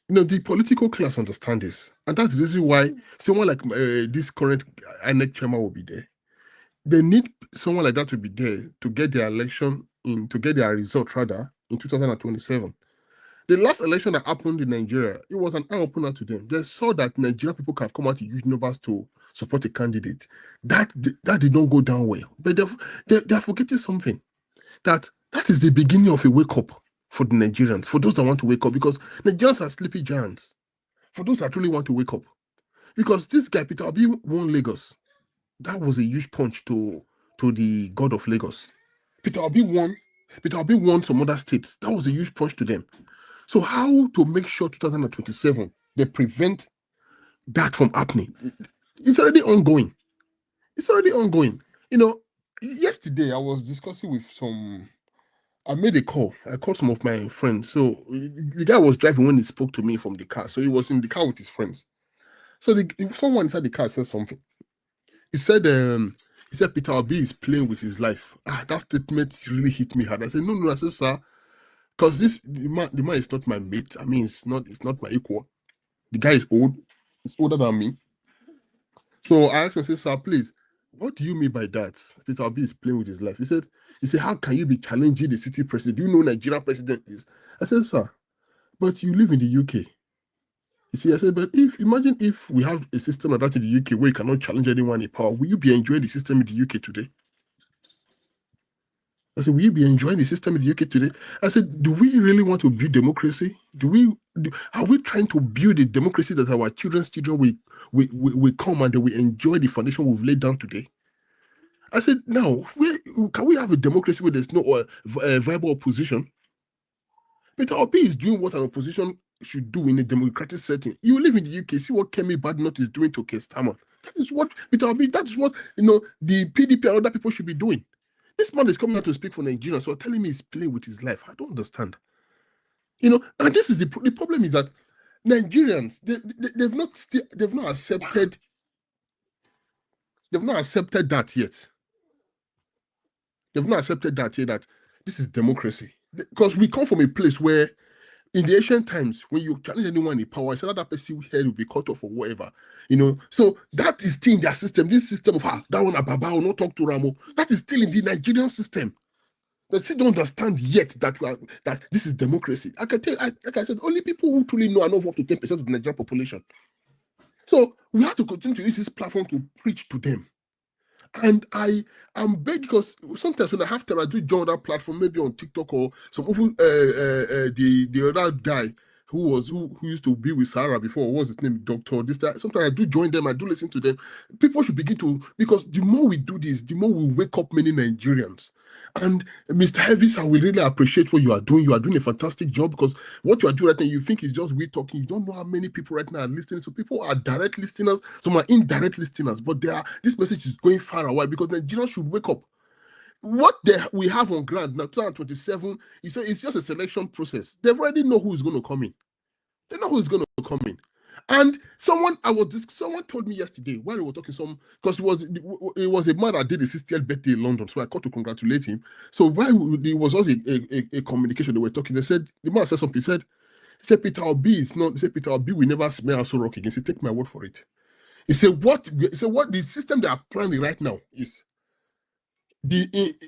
You know, the political class understand this. And that's the reason why someone like this current INEC chairman will be there. They need someone like that to be there to get their result rather in 2027. The last election that happened in Nigeria, it was an eye-opener to them. They saw that Nigerian people can come out to huge numbers to support a candidate. That did not go down well. But they're forgetting something. That is the beginning of a wake-up for the Nigerians, for those that want to wake up, because Nigerians are sleepy giants. For those that really want to wake up. Because this guy, Peter Obi, won Lagos. That was a huge punch to the god of Lagos. Peter Obi won some other states. That was a huge punch to them. So how to make sure 2027 they prevent that from happening? It's already ongoing. You know, yesterday I was discussing with I made a call. I called some of my friends. So the guy was driving when he spoke to me from the car. So he was in the car with his friends. So someone inside the car said something. He said Peter Obi is playing with his life. That statement really hit me hard. I said, no. I said, sir, because the man is not my mate. I mean, it's not my equal. The guy is old. He's older than me. So I asked him, I said, sir, please, what do you mean by that? Peter Obi is playing with his life. He said, how can you be challenging the city president? Do you know Nigerian president is? I said, sir, but you live in the UK. You see, I said, but imagine if we have a system like that in the UK where you cannot challenge anyone in power, will you be enjoying the system in the UK today? I said, will you be enjoying the system in the UK today? I said, do we really want to build democracy? Are we trying to build a democracy that our children will come and they will enjoy the foundation we've laid down today? I said, now, can we have a democracy where there's no viable opposition? Peter Obi is doing what an opposition should do in a democratic setting. You live in the UK, see what Kemi Badenoch is doing to Kestama. That is what Peter Obi, that is what, you know, the PDP and other people should be doing. This man is coming out to speak for Nigerians, so telling me he's playing with his life. I don't understand. You know, and this is the problem is that Nigerians, they've not accepted that yet. They've not accepted that yet, that this is democracy. Because we come from a place where in the ancient times, when you challenge anyone in power, it's another person's head will be cut off or whatever. You know, so that is still in their system. This system of that one Ababa will not talk to Ramo. That is still in the Nigerian system. They still don't understand yet that this is democracy. I can tell, like I said, only people who truly know are not up to 10% of the Nigerian population. So we have to continue to use this platform to preach to them. And I'm big because sometimes when I have time, I do join that platform, maybe on TikTok or some even the other guy who used to be with Sarah before. What was his name? Doctor. This that. Sometimes I do join them. I do listen to them. People should begin to, because the more we do this, the more we wake up many Nigerians. And Mr. Heavis, I will really appreciate what you are doing. You are doing a fantastic job, because what you are doing right now, you think is just we talking. You don't know how many people right now are listening. So people are direct listeners, some are indirect listeners, but this message is going far away, because Nigerians should wake up. What we have on ground now, 2027, it's just a selection process. They already know who is going to come in. They know who is going to come in. And someone told me yesterday while we were talking, because it was a man that did his 60th birthday in London, so I called to congratulate him. So while there was also a communication, they were talking. The man said something. He said Peter Obi will never smell so rock again. He said, take my word for it. He said what the system they are planning right now is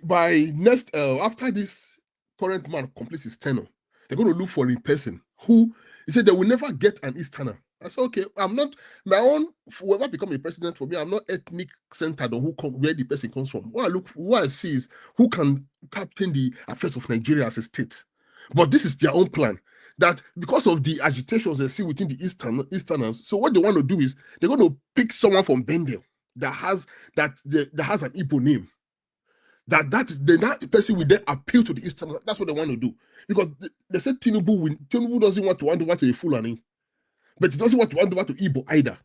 by next after this current man completes his tenure, they're going to look for a person who, he said, they will never get an Easterner. I said, okay, I'm not my own. Whoever become a president for me, I'm not ethnic centered on where the person comes from. What I see is who can captain the affairs of Nigeria as a state. But this is their own plan. That because of the agitations they see within the Easterners, so what they want to do is they're going to pick someone from Bendel that has an Igbo name. That person will then appeal to the Easterners. That's what they want to do. Because they said Tinubu doesn't want to hand over to a Fulani, but he doesn't want to hand over to Igbo either.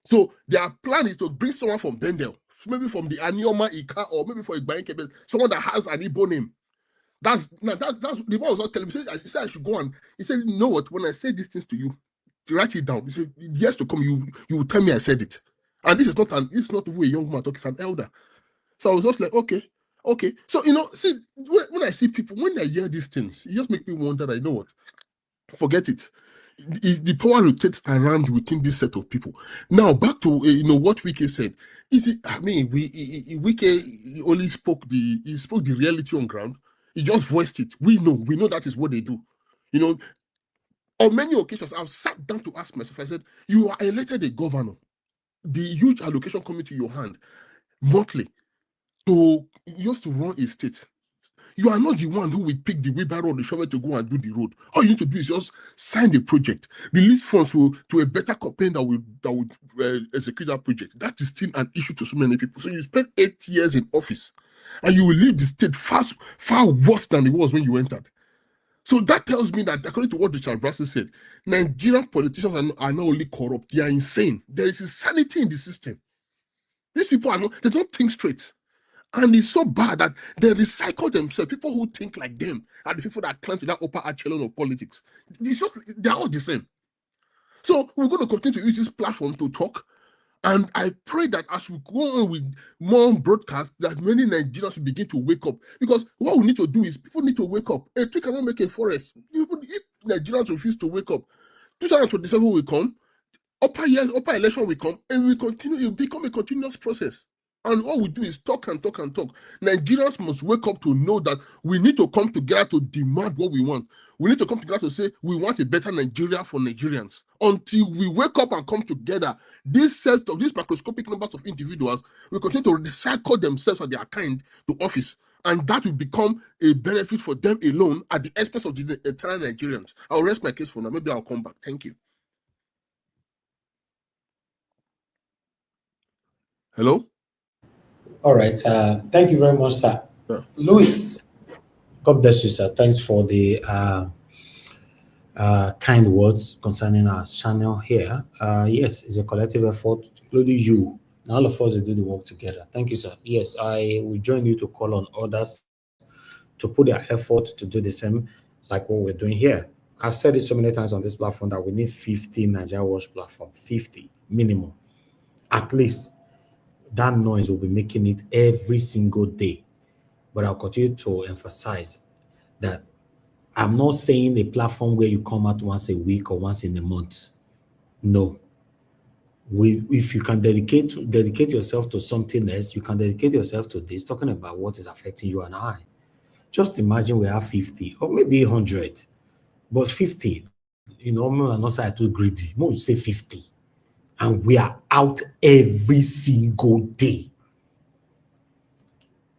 So their plan is to bring someone from Bendel, maybe from the Anioma Ika, or maybe for Igbo, someone that has an Igbo name. That's the man was not telling me. He said I should go, and he said, you know what? When I say these things to you, write it down. He said, years to come, you will tell me I said it. And this is not who a young man talking, it's an elder. So I was just like, okay. So see, when I see people, when I hear these things, it just makes me wonder that, you know what? Forget it. The power rotates around within this set of people. Now back to what Wike said. Wike only spoke the reality on ground. He just voiced it. We know that is what they do. On many occasions, I've sat down to ask myself, I said, you are elected a governor, the huge allocation coming to your hand monthly to run a state. You are not the one who will pick the wheelbarrow or the shovel to go and do the road. All you need to do is just sign the project, release funds to a better company that would execute that project. That is still an issue to so many people. So you spend 8 years in office, and you will leave the state far worse than it was when you entered. So that tells me that, according to what Richard Branson said, Nigerian politicians are not only corrupt, they are insane. There is insanity in the system. These people they don't think straight. And it's so bad that they recycle themselves. People who think like them are the people that climb to that upper echelon of politics. They're all the same. So we're going to continue to use this platform to talk. And I pray that as we go on with more broadcasts, that many Nigerians will begin to wake up. Because what we need to do is people need to wake up. A tree cannot make a forest. Even if Nigerians refuse to wake up, 2027 will come, upper election will come, and it will become a continuous process. And all we do is talk and talk and talk. Nigerians must wake up to know that we need to come together to demand what we want. We need to come together to say we want a better Nigeria for Nigerians. Until we wake up and come together, these microscopic numbers of individuals will continue to recycle themselves and their kind to office. And that will become a benefit for them alone at the expense of the entire Nigerians. I'll rest my case for now. Maybe I'll come back. Thank you. Hello? All right. Thank you very much, sir. Yeah. Louis, God bless you, sir. Thanks for the kind words concerning our channel here. Yes, it's a collective effort, including you. And all of us will do the work together. Thank you, sir. Yes, I will join you to call on others to put their effort to do the same like what we're doing here. I've said it so many times on this platform that we need 50 Nigeria Watch platform, 50 minimum, at least. That noise will be making it every single day. But I'll continue to emphasize that I'm not saying a platform where you come out once a week or once in a month. No. If you can dedicate yourself to something else, you can dedicate yourself to this, talking about what is affecting you and I. Just imagine we have 50 or maybe 100, but 50, I'm not too greedy. More would say 50. And we are out every single day.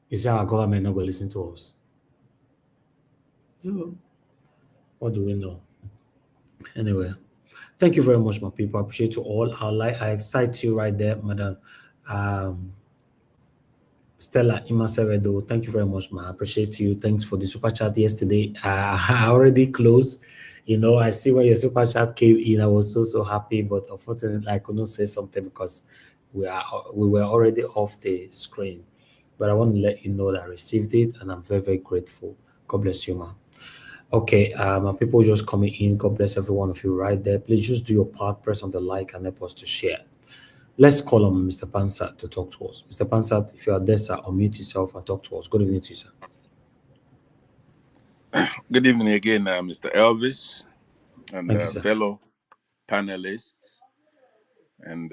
You say our government not going to listen to us. So, what do we know? Anyway, thank you very much, my people. I appreciate you all. I excite you right there, Madam um, Stella Imasevedo. Thank you very much, man. I appreciate you. Thanks for the super chat yesterday. I already closed. You know, I see when your super chat came in. I was so happy, but unfortunately, I could not say something because we were already off the screen. But I want to let you know that I received it, and I'm very grateful. God bless you, man. Okay, my people just coming in. God bless every one of you right there. Please just do your part. Press on the like and help us to share. Let's call on Mr. Pansat to talk to us. Mr. Pansat, if you are there, sir, unmute yourself and talk to us. Good evening to you, sir. Good evening again, Mr. Elvis and Thank you, sir. fellow panelists and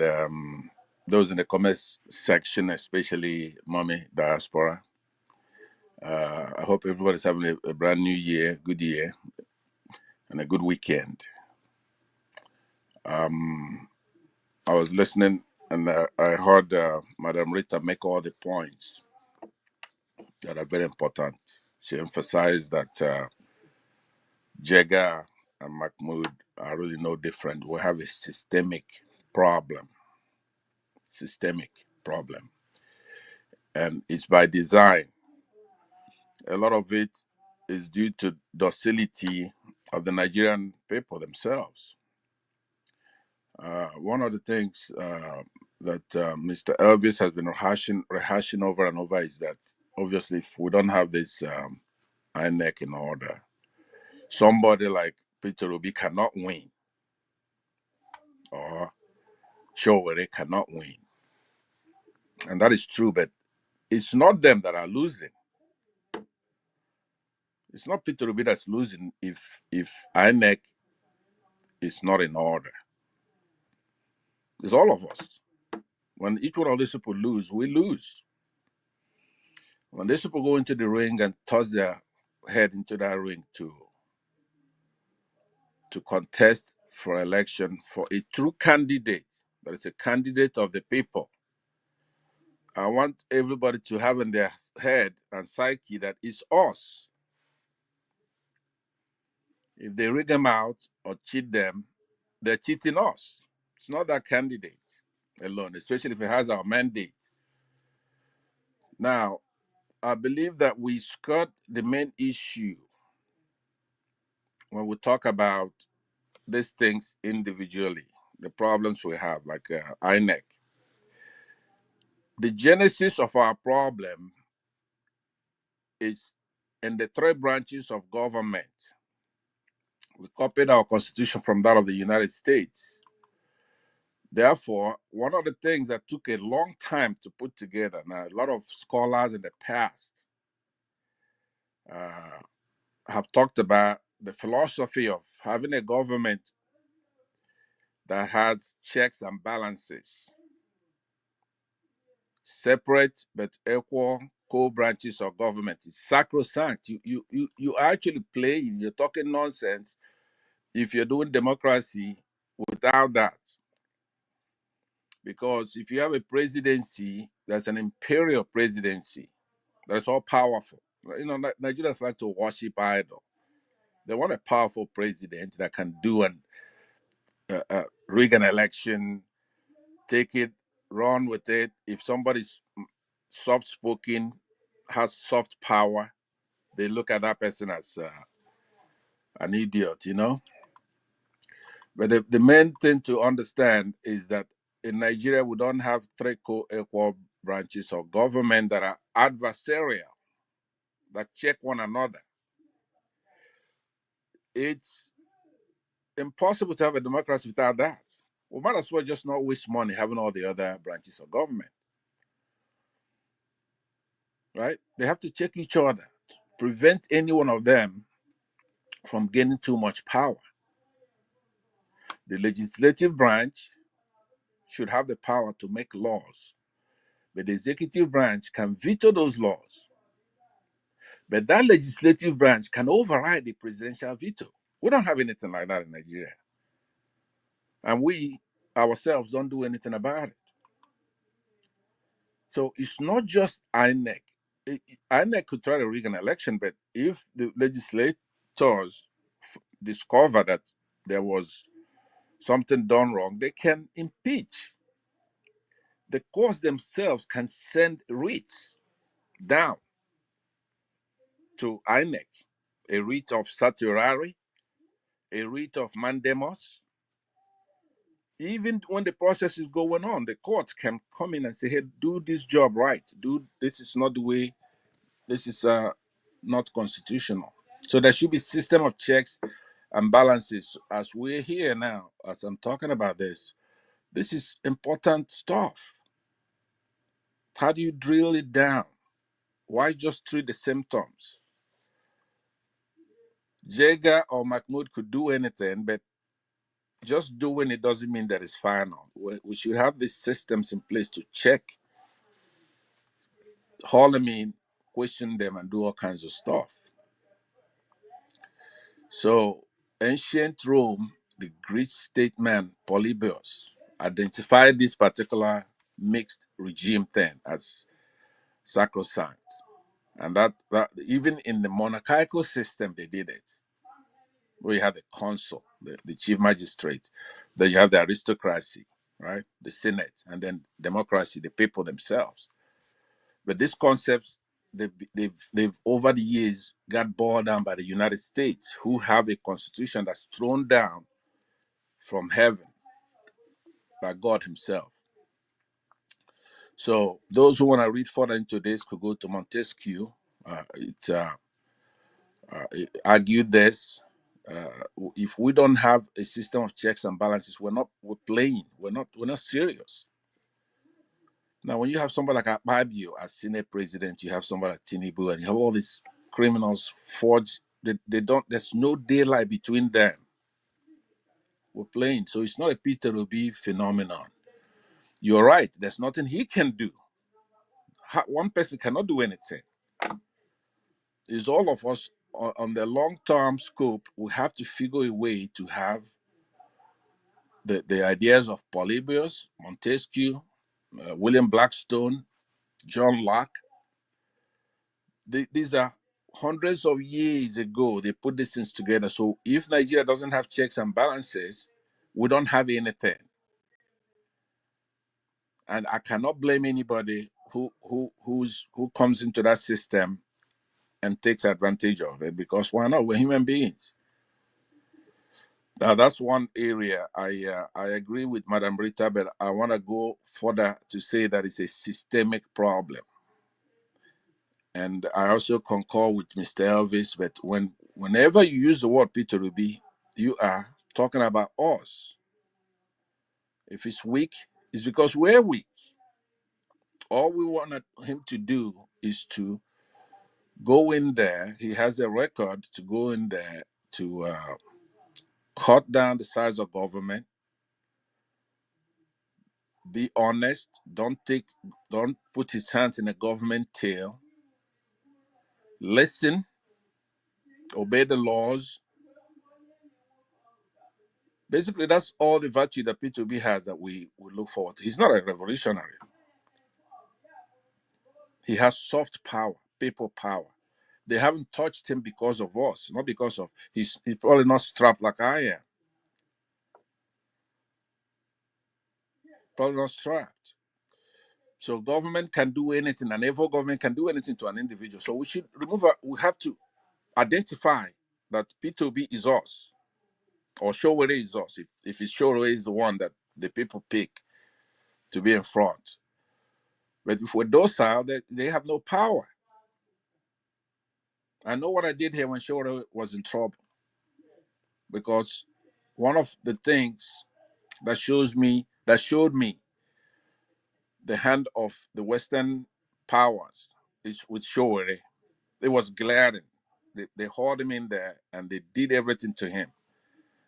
those in the comments section, especially Mommy Diaspora. I hope everybody's having a brand new year, good year, and a good weekend. I was listening and I heard Madam Rita make all the points that are very important. She emphasized that Jega and Mahmood are really no different. We have a systemic problem. And it's by design. A lot of it is due to docility of the Nigerian people themselves. One of the things that Mr. Elvis has been rehashing over and over is that obviously if we don't have this INEC in order, somebody like Peter Obi cannot win, or Showere cannot win. And that is true, but it's not them that are losing. It's not Peter Obi that's losing if INEC is not in order. It's all of us. When each one of these people lose, we lose. When these people go into the ring and toss their head into that ring to contest for election for a true candidate, that is a candidate of the people, I want everybody to have in their head and psyche that it's us. If they rig them out or cheat them, they're cheating us. It's not that candidate alone, especially if it has our mandate. Now, I believe that we skirt the main issue when we talk about these things individually, the problems we have, like INEC. The genesis of our problem is in the three branches of government. We copied our constitution from that of the United States. Therefore, one of the things that took a long time to put together, now a lot of scholars in the past have talked about the philosophy of having a government that has checks and balances, separate but equal co-branches of government. It's sacrosanct. You actually playing, you're talking nonsense if you're doing democracy without that. Because if you have a presidency, that's an imperial presidency, that's all powerful. You know, Nigerians like to worship idol. They want a powerful president that can do and rig an election, take it, run with it. If somebody's soft-spoken, has soft power, they look at that person as an idiot, you know? But the main thing to understand is that in Nigeria, we don't have three co-equal branches of government that are adversarial, that check one another. It's impossible to have a democracy without that. We might as well just not waste money having all the other branches of government, right? They have to check each other, prevent any one of them from gaining too much power. The legislative branch should have the power to make laws, but the executive branch can veto those laws. But that legislative branch can override the presidential veto. We don't have anything like that in Nigeria. And we ourselves don't do anything about it. So it's not just INEC. INEC could try to rig an election, but if the legislators discover that there was something done wrong, they can impeach. The courts themselves can send writs down to INEC, a writ of certiorari, a writ of mandamus. Even when the process is going on, the courts can come in and say, hey, do this job right. This is not the way, this is not constitutional. So there should be system of checks and balances. As we're here now, as I'm talking about this is important stuff. How do you drill it down? Why just treat the symptoms? Jega or Mahmood could do anything, but just doing it doesn't mean that it's final. We should have these systems in place to check, haul them in, question them, and do all kinds of stuff. So, ancient Rome, the Greek statesman Polybius, identified this particular mixed regime thing as sacrosanct. And that even in the monarchical system, they did it. Where you have the consul, the chief magistrate, then you have the aristocracy, right? The Senate, and then democracy, the people themselves. But these concepts, they've over the years got boiled down by the United States, who have a constitution that's thrown down from heaven by God himself. So those who want to read further into this could go to Montesquieu. It argued this. If we don't have a system of checks and balances, we're playing. We're not serious. Now, when you have somebody like Akpabio as Senate president, you have somebody like Tinubu, and you have all these criminals forged. They don't. There's no daylight between them. We're playing. So it's not a Peter Obi phenomenon. You're right. There's nothing he can do. One person cannot do anything. It's all of us on the long-term scope. We have to figure a way to have the ideas of Polybius, Montesquieu, William Blackstone, John Locke. These are hundreds of years ago. They put these things together. So if Nigeria doesn't have checks and balances, we don't have anything. And I cannot blame anybody who comes into that system and takes advantage of it, because why not? We're human beings. Now, that's one area I agree with Madam Rita, but I want to go further to say that it's a systemic problem. And I also concur with Mr. Elvis, but whenever you use the word Peter Obi, you are talking about us. If it's weak, it's because we're weak. All we want him to do is to go in there. He has a record to go in there to cut down the size of government, be honest, don't put his hands in a government tail, listen, obey the laws. Basically, that's all the virtue that P2B has that we look forward to. He's not a revolutionary. He has soft power, people power. They haven't touched him because of us, not because of he's probably not strapped like I am. Probably not strapped. So government can do anything, and every government can do anything to an individual. So we have to identify that P2B is us, or Showore is us. If it's Showore is the one that the people pick to be in front. But if we're docile, they have no power. I know what I did here when Showore was in trouble, because one of the things that showed me the hand of the Western powers is with Showore. It was glaring. They hauled him in there and they did everything to him.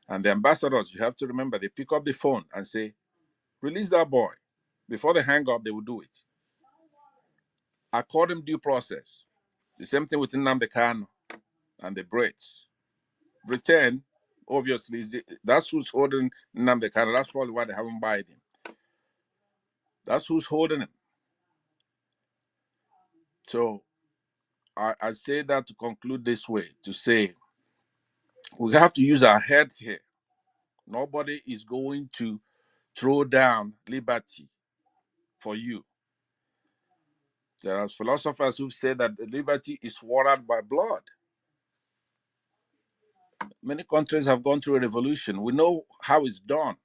And the ambassadors, you have to remember, they pick up the phone and say, release that boy. Before they hang up, they will do it. According due process. The same thing with Nnamdi Kanu and the Brits. Britain, obviously, that's who's holding Nnamdi Kanu. That's probably why they haven't buyed him. That's who's holding him. So I say that to conclude this way, to say we have to use our heads here. Nobody is going to throw down liberty for you. There are philosophers who say that liberty is watered by blood. Many countries have gone through a revolution. We know how it's done.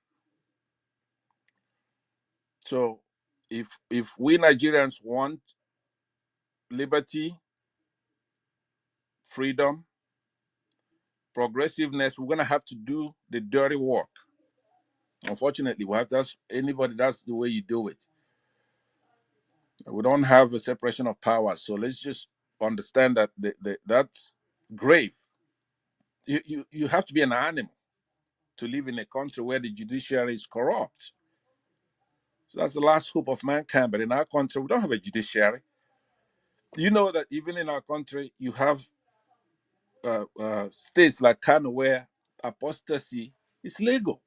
So if we Nigerians want liberty, freedom, progressiveness, we're going to have to do the dirty work. Unfortunately, we have to ask anybody, that's the way you do it. We don't have a separation of powers. So let's just understand that that grave, you have to be an animal to live in a country where the judiciary is corrupt. So that's the last hope of mankind. But in our country, we don't have a judiciary. Do you know that even in our country, you have states like Kano where apostasy is legal?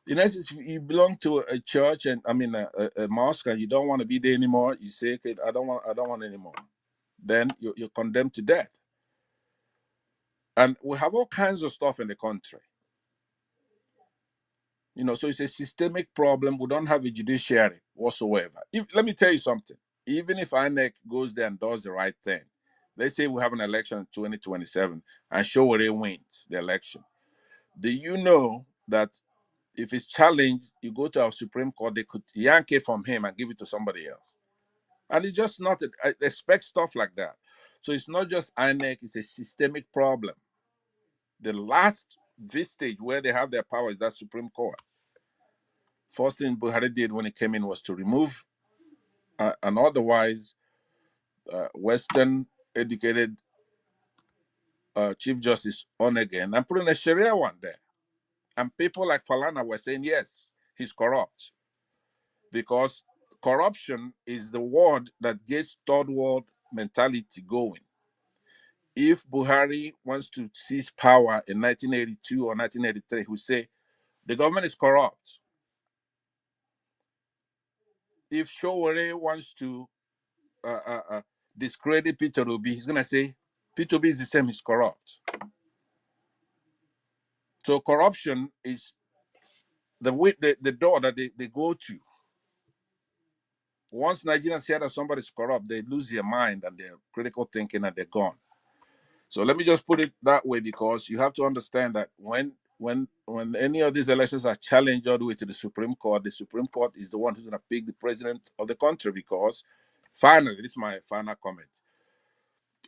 In essence, if you belong to a church and a mosque, and you don't want to be there anymore, you say, okay, I don't want anymore. Then you're condemned to death. And we have all kinds of stuff in the country. So it's a systemic problem. We don't have a judiciary whatsoever. Let me tell you something. Even if INEC goes there and does the right thing, let's say we have an election in 2027 and Showore wins the election. Do you know that if it's challenged, you go to our Supreme Court, they could yank it from him and give it to somebody else? And it's just not, I expect stuff like that. So it's not just INEC, it's a systemic problem. The last vestige where they have their power is that Supreme Court. First thing Buhari did when he came in was to remove an otherwise Western educated Chief Justice on again and put in a Sharia one there. And people like Falana were saying, yes, he's corrupt. Because corruption is the word that gets third world mentality going. If Buhari wants to seize power in 1982 or 1983, he would say, the government is corrupt. If Showore wants to discredit Peter Obi, he's going to say, Peter Obi is the same, he's corrupt. So corruption is the door that they go to. Once Nigerians hear that somebody's corrupt, they lose their mind and their critical thinking and they're gone. So let me just put it that way, because you have to understand that when any of these elections are challenged all the way to the Supreme Court is the one who's going to pick the president of the country. Because finally, this is my final comment,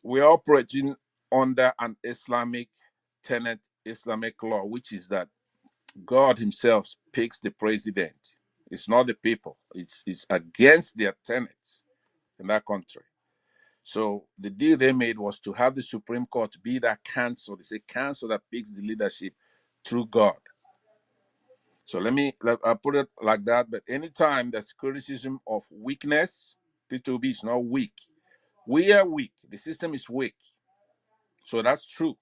we're operating under an Islamic tenet, Islamic law, which is that God himself picks the president. It's not the people. It's against their tenets in that country. So the deal they made was to have the Supreme Court be that council. They say council that picks the leadership through God. So I put it like that. But anytime there's criticism of weakness, P2B is not weak. We are weak. The system is weak. So that's true.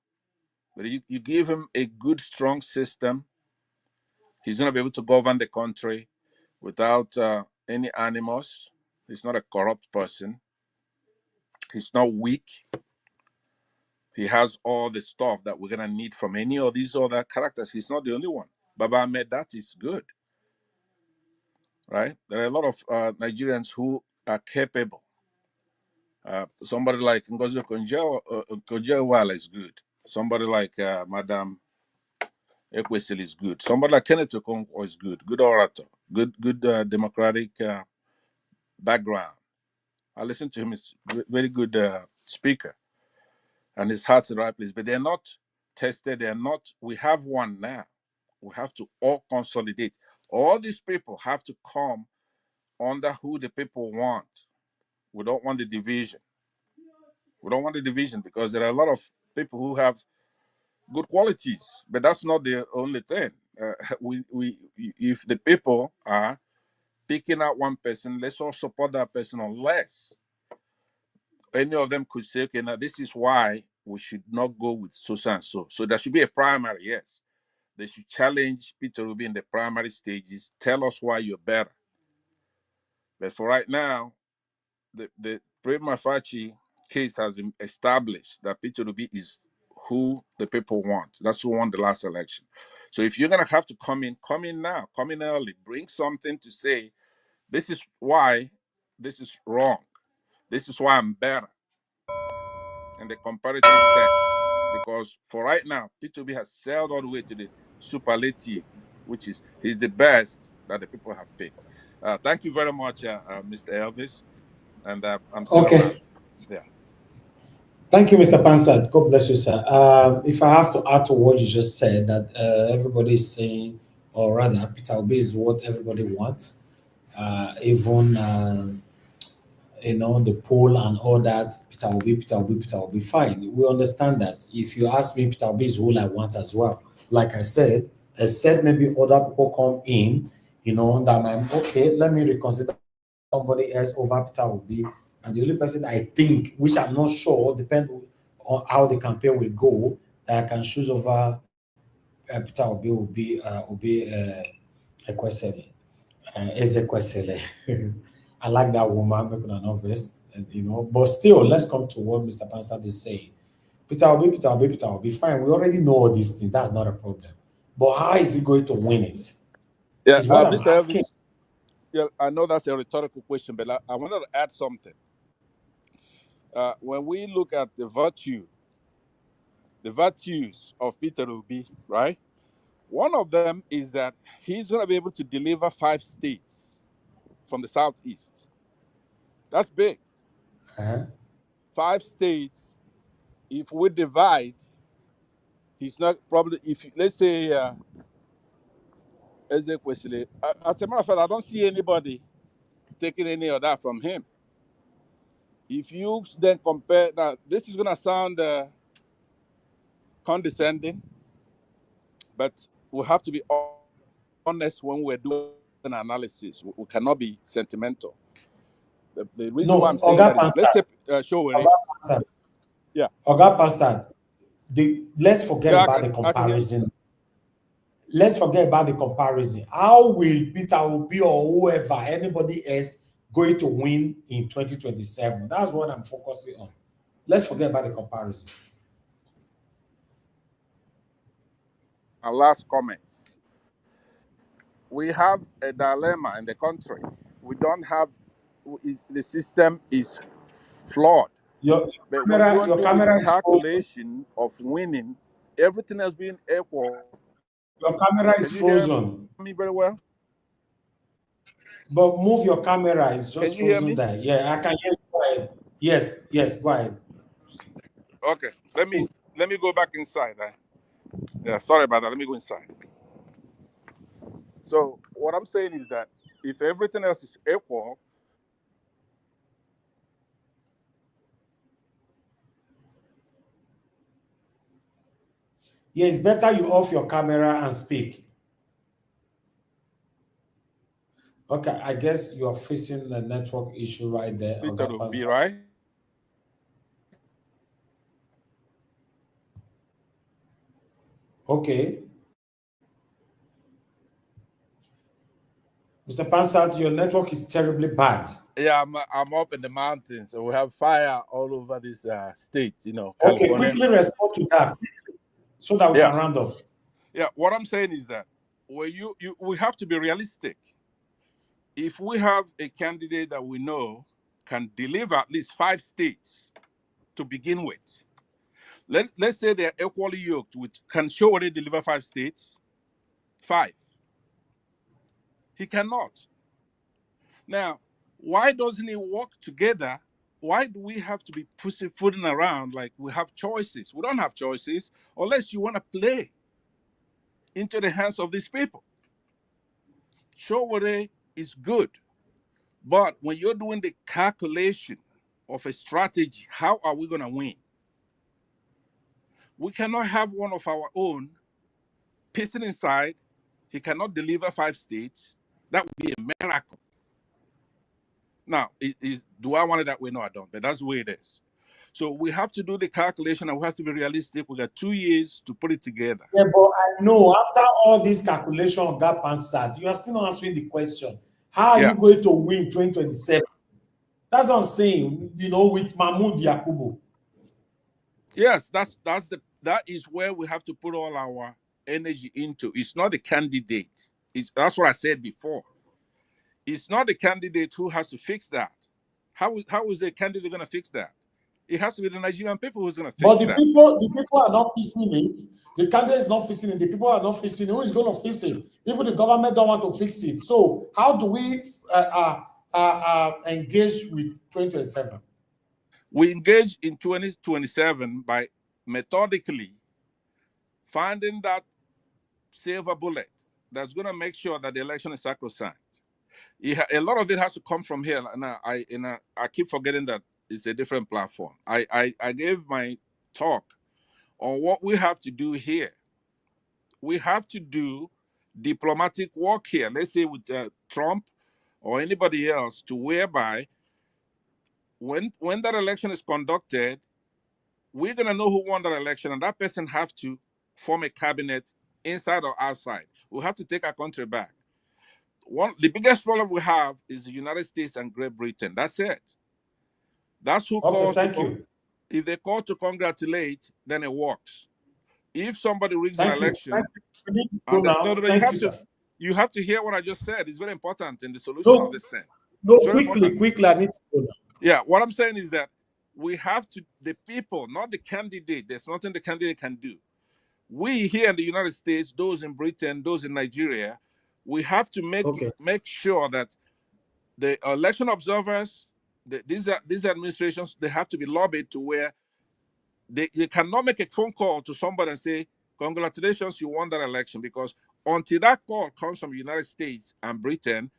But you give him a good, strong system, he's going to be able to govern the country without any animus. He's not a corrupt person. He's not weak. He has all the stuff that we're going to need from any of these other characters. He's not the only one. Baba Ahmed, that is good. Right? There are a lot of Nigerians who are capable. Somebody like Ngozi Okonjo-Iweala is good. Somebody like Madam Ekwesili is good. Somebody like Kenneth Okonkwo is good. Good orator. Good democratic background. I listen to him. He's very good speaker. And his heart's in the right place. But they're not tested. They're not. We have one now. We have to all consolidate. All these people have to come under who the people want. We don't want the division. We don't want the division because there are a lot of people who have good qualities, but that's not the only thing. If the people are picking out one person, let's all support that person, unless any of them could say, okay, now this is why we should not go with so and so. So there should be a primary, yes. They should challenge Peter Obi in the primary stages. Tell us why you're better. But for right now, the prima facie case has been established that Peter Obi is who the people want. That's who won the last election. So if you're gonna have to come in now, come in early, bring something to say, this is why this is wrong. This is why I'm better in the comparative sense. Because for right now, P2B has sailed all the way to the superlative, which is he's the best that the people have picked. Thank you very much, Mr. Elvis. And I'm still around. Yeah. Thank you, Mr. Pansat. God bless you, sir. If I have to add to what you just said, that everybody is saying, or rather, Peter Obi is what everybody wants. Even the poll and all that, Peter Obi, fine. We understand that. If you ask me, Peter Obi is who I want as well. Like I said, except maybe other people come in, that I'm okay, let me reconsider somebody else over Peter Obi. And the only person I think, which I'm not sure, depend on how the campaign will go, that I can choose over Peter Obi will be Ekwesili. Ezekwesili. I like that woman making an obvious, but still, let's come to what Mr. Pansat is saying. Peter Obi, fine. We already know all these things. That's not a problem. But how is he going to win it? Yeah, Is what I'm Mr. asking. Elvis, yeah, I know that's a rhetorical question, but I wanted to add something. When we look at the virtues of Peter Obi, right? One of them is that he's going to be able to deliver 5 states from the southeast. That's big. 5 states. If we divide, he's not probably. Let's say, as a matter of fact, I don't see anybody taking any of that from him. If you then compare, now this is going to sound condescending, but we have to be honest when we're doing an analysis. We cannot be sentimental. The reason why I'm saying that is, let's say, Showere. Yeah. Oga Pansat, let's forget about the comparison. Let's forget about the comparison. How will Peter Obi or whoever, anybody else, going to win in 2027? That's what I'm focusing on. Let's forget about the comparison. A last comment. We have a dilemma in the country. We don't have, the system is flawed. But when you're doing the calculation of winning, everything has been equal. Your camera is frozen. Me very well. But move your camera. It's just Can you frozen there. Yeah, I can hear you. Go ahead. Yes, go ahead. Okay, let me go back inside. Yeah, sorry about that. Let me go inside. So what I'm saying is that if everything else is equal, yeah, it's better you off your camera and speak. Okay, I guess you're facing the network issue right there. Peter Obi, right? Okay. Mr. Pansat, your network is terribly bad. Yeah, I'm up in the mountains, so we have fire all over this state, Okay, California. quickly respond to that so that we can round up. Yeah, what I'm saying is that we have to be realistic. If we have a candidate that we know can deliver at least 5 states to begin with, let's say they're equally yoked with, can Showore deliver 5 states? 5. He cannot. Now, why doesn't he work together? Why do we have to be pussyfooting around like we have choices? We don't have choices unless you want to play into the hands of these people. Showore is good, but when you're doing the calculation of a strategy, how are we going to win? We cannot have one of our own pissing inside. He cannot deliver 5 states. That would be a miracle. Now, do I want it that way? No, I don't. But that's the way it is. So we have to do the calculation and we have to be realistic. We got 2 years to put it together. Yeah, but I know after all this calculation of that Pansat, you are still not answering the question. How are you going to win 2027? That's what I'm saying, with Mahmood Yakubu. Yes, that is where we have to put all our energy into. It's not the candidate. That's what I said before. It's not the candidate who has to fix that. How is the candidate going to fix that? It has to be the Nigerian people who's going to But fix the that. people are not fixing it. The candidate is not fixing it. The people are not fixing it. Who is going to fix it? Even the government don't want to fix it. So how do we engage with 2027? We engage in 2027 by methodically finding that silver bullet that's going to make sure that the election is sacrosanct. A lot of it has to come from here. And I keep forgetting that it's a different platform. I gave my talk on what we have to do here. We have to do diplomatic work here. Let's say with Trump or anybody else, to whereby when that election is conducted, we're going to know who won that election, and that person have to form a cabinet inside or outside. We'll have to take our country back. The biggest problem we have is the United States and Great Britain. That's it. That's who calls. Thank you. If they call to congratulate, then it works. If somebody rigs an election, you have to hear what I just said. It's very important in the solution of this thing. Quickly, I need to go now. Yeah, what I'm saying is that we have to, the people, not the candidate. There's nothing the candidate can do. We here in the United States, those in Britain, those in Nigeria, we have to make sure that the election observers, these administrations, they have to be lobbied to where they cannot make a phone call to somebody and say, congratulations, you won that election, because until that call comes from the United States and Britain,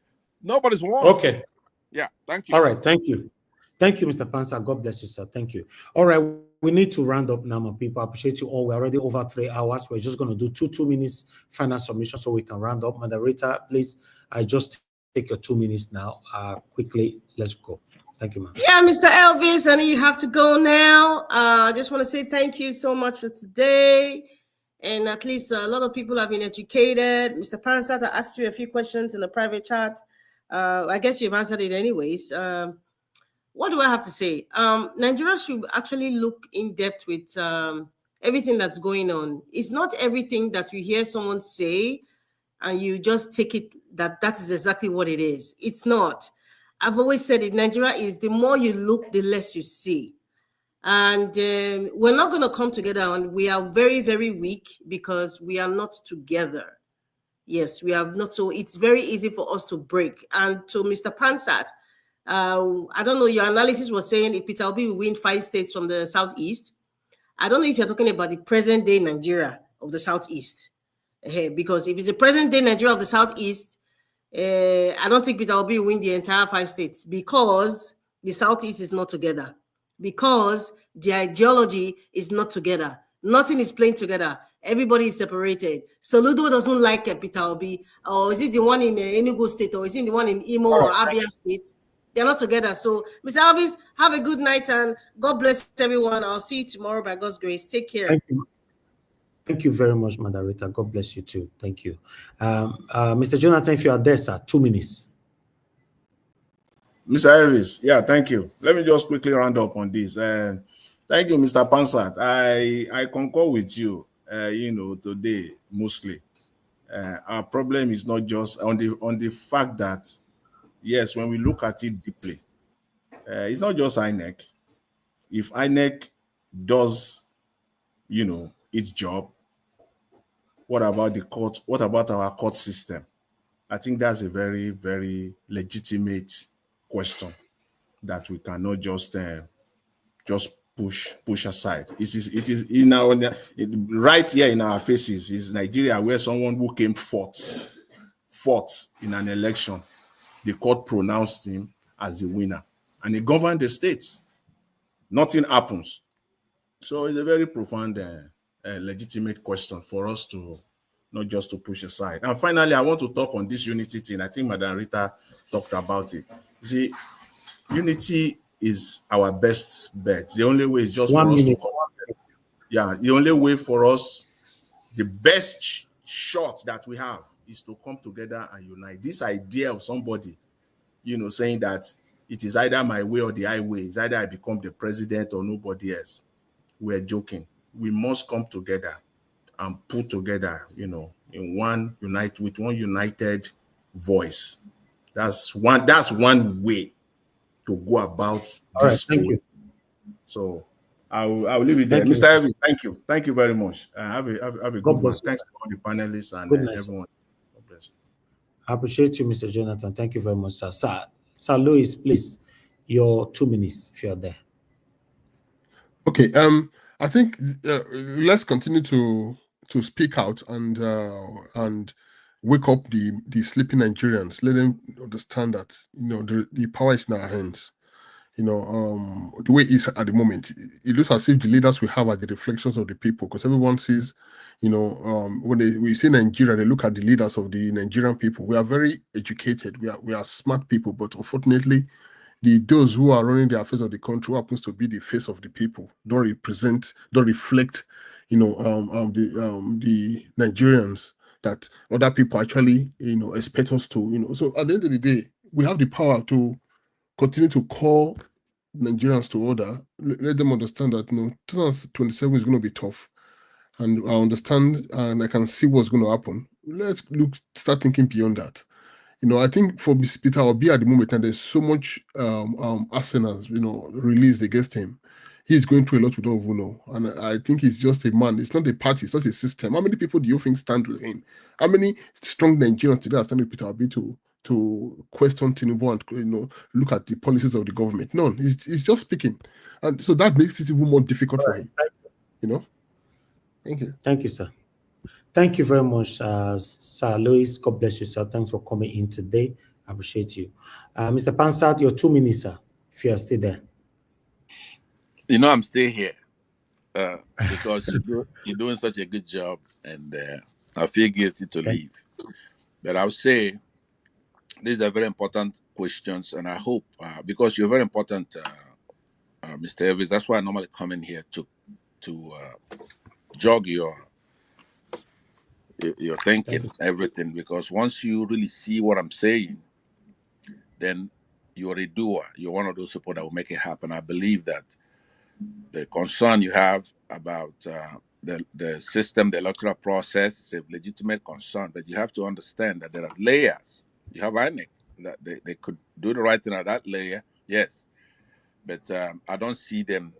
nobody's won. Okay. Yeah, thank you. All right, thank you. Thank you, Mr. Pansa. God bless you, sir. Thank you. All right, we need to round up now, my people. I appreciate you all. We're already over 3 hours. We're just going to do two minutes final submission so we can round up. Moderator, please, I just take your 2 minutes now. Quickly, let's go. Thank you, ma'am. Yeah, Mr. Elvis, I know you have to go now. I just want to say thank you so much for today. And at least a lot of people have been educated. Mr. Pansat, I asked you a few questions in the private chat. I guess you've answered it anyways. What do I have to say? Nigeria should actually look in depth with everything that's going on. It's not everything that you hear someone say and you just take it that is exactly what it is. It's not. I've always said it, Nigeria is, the more you look, the less you see. And we're not going to come together, and we are very, very weak because we are not together. Yes, we are not. So it's very easy for us to break. And to Mr. Pansat, I don't know, your analysis was saying if Peter Obi will win 5 states from the Southeast. I don't know if you're talking about the present day Nigeria of the Southeast. Because if it's the present day Nigeria of the Southeast, I don't think Peter Obi will win the entire 5 states because the Southeast is not together. Because the ideology is not together. Nothing is playing together. Everybody is separated. Soludo doesn't like Peter Obi. Or is it the one in Enugu State? Or is it the one in Imo or Abia State? They're not together. So, Mr. Elvis, have a good night and God bless everyone. I'll see you tomorrow by God's grace. Take care. Thank you. Thank you very much, moderator. God bless you too. Thank you. Mr. Jonathan, if you are there, sir, 2 minutes. Mr. Elvis, yeah, thank you. Let me just quickly round up on this. Thank you, Mr. Pansat. I concur with you, today, mostly. Our problem is not just on the fact that, yes, when we look at it deeply, it's not just INEC. If INEC does, its job, what about the court? What about our court system? I think that's a very, very legitimate question that we cannot just push aside. It is in our right here in our faces. Is Nigeria, where someone who came fourth in an election, the court pronounced him as the winner, and he governed the states. Nothing happens. So it's a very profound, legitimate question for us to not just to push aside. And finally, I want to talk on this unity thing. I think Madam Rita talked about it. See, unity is our best bet. The only way is just 1 for us minute. The only way for us, the best shot that we have is to come together and unite. This idea of somebody, saying that it is either my way or the highway. It's either I become the president or nobody else. We're joking. We must come together and pull together, in one united voice. That's one way to go about All right, this. thank you. So I'll leave it there. Thank you, Mr. Evans, thank you very much. Have a good one. Thanks to all the panelists and everyone. God bless you. I appreciate you, Mr. Jonathan. Thank you very much, sir. Sir Louis, please, your 2 minutes if you're there. Okay. I think let's continue to speak out and wake up the sleeping Nigerians. Let them understand that the power is in our hands. The way it is at the moment, it looks as if the leaders we have are the reflections of the people, because everyone sees, when we see Nigeria, they look at the leaders of the Nigerian people. We are very educated, we are smart people, but unfortunately, those who are running the affairs of the country, who happens to be the face of the people, don't reflect, the Nigerians that other people actually, expect us to, So at the end of the day, we have the power to continue to call Nigerians to order, let them understand that 2027 is going to be tough, and I understand and I can see what's going to happen. Let's start thinking beyond that. I think for Peter Obi at the moment, and there's so much arsenals, released against him. He's going through a lot we don't even know, and I think he's just a man. It's not a party, it's not a system. How many people do you think stand with him? How many strong Nigerians today are standing with Peter Obi to question Tinubu and look at the policies of the government? None. He's just speaking, and so that makes it even more difficult for him. Thank you. Thank you, sir. Thank you very much, Sir Louis. God bless you, sir. Thanks for coming in today. I appreciate you. Mr. Pansat, your 2 minutes, sir, if you are still there. I'm still here because you're doing such a good job, and I feel guilty to leave. But I'll say these are very important questions, and I hope, because you're very important, Mr. Evans, that's why I normally come in here to jog your thinking, everything, because once you really see what I'm saying, then you're a doer. You're one of those people that will make it happen. I believe that the concern you have about the system, the electoral process, is a legitimate concern, but you have to understand that there are layers. You have INEC, that they could do the right thing at that layer, yes, but I don't see them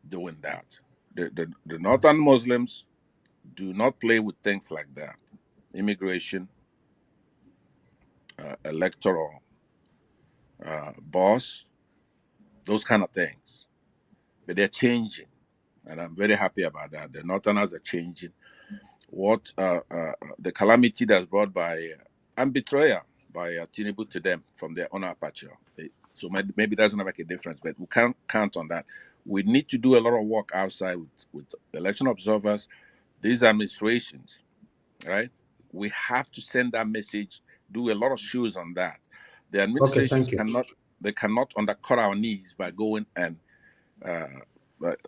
doing that. The Northern Muslims do not play with things like that. Immigration, electoral boss, those kind of things. But they're changing, and I'm very happy about that. The Northerners are changing. What the calamity that's brought by and betrayal by Tinubu to them from their own aperture. So maybe that's going to make a difference, but we can't count on that. We need to do a lot of work outside with election observers, these administrations, right? We have to send that message, do a lot of shows on that. The administrations cannot undercut our knees by going and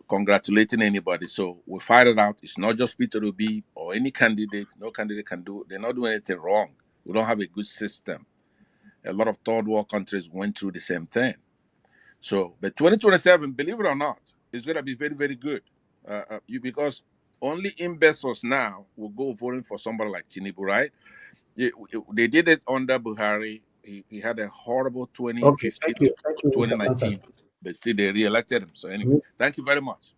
congratulating anybody. So we fight it out. It's not just Peter Obi or any candidate. No candidate can do. They're not doing anything wrong. We don't have a good system. A lot of third world countries went through the same thing. So, but 2027, believe it or not, is going to be very, very good. Because only imbeciles now will go voting for somebody like Tinubu, right? They did it under Buhari. He had a horrible 2015 to 2019, but still they re-elected him. So anyway, thank you very much.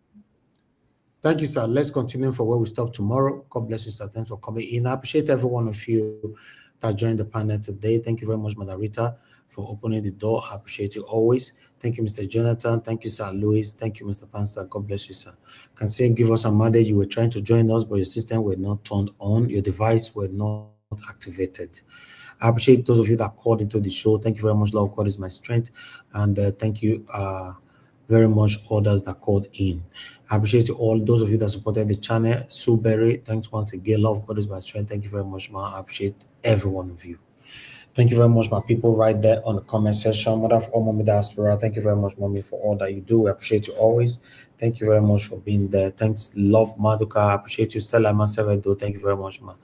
Thank you, sir. Let's continue for where we stop tomorrow. God bless you, sir. Thanks for coming in. I appreciate every one of you that joined the panel today. Thank you very much, Madam Rita, for opening the door. I appreciate you always. Thank you, Mr. Jonathan. Thank you, Sir Louis. Thank you, Mr. Pansa. God bless you, sir. Can say give us a mandate. You were trying to join us, but your system were not turned on. Your device were not activated. I appreciate those of you that called into the show. Thank you very much. Love God is my strength. And thank you very much, others that called in. I appreciate you all. Those of you that supported the channel. Sue Berry, thanks once again. Love God is my strength. Thank you very much, ma. I appreciate every one of you. Thank you very much, my people, right there on the comment section. Mother of all Mommy Diaspora, thank you very much, Mommy, for all that you do. We appreciate you always. Thank you very much for being there. Thanks, Love Maduka. I appreciate you. Stella Mansevedo, thank you very much, ma.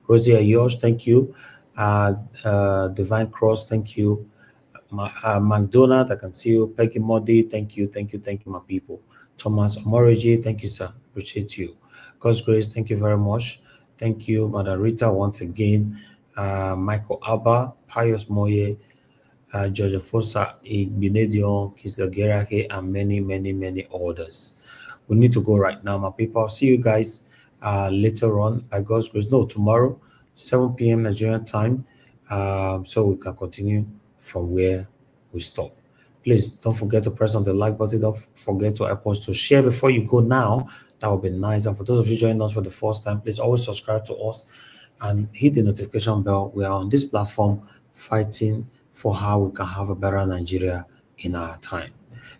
Rosie Ayosh, thank you. Divine Cross, thank you. McDonald, I can see you. Peggy Modi, thank you, my people. Thomas Omoriji, thank you, sir. Appreciate you. God's grace, thank you very much. Thank you, Madam Rita, once again. Michael Abba, Pius Moye, George Fosa, Igbinedion, Kisdagerake, and many others. We need to go right now, my people. I'll see you guys later on, by God's grace. No, tomorrow, 7 p.m. Nigerian time. So we can continue from where we stop. Please don't forget to press on the like button. Don't forget to help us to share before you go now. That would be nice. And for those of you joining us for the first time, please always subscribe to us and hit the notification bell. We are on this platform fighting for how we can have a better Nigeria in our time.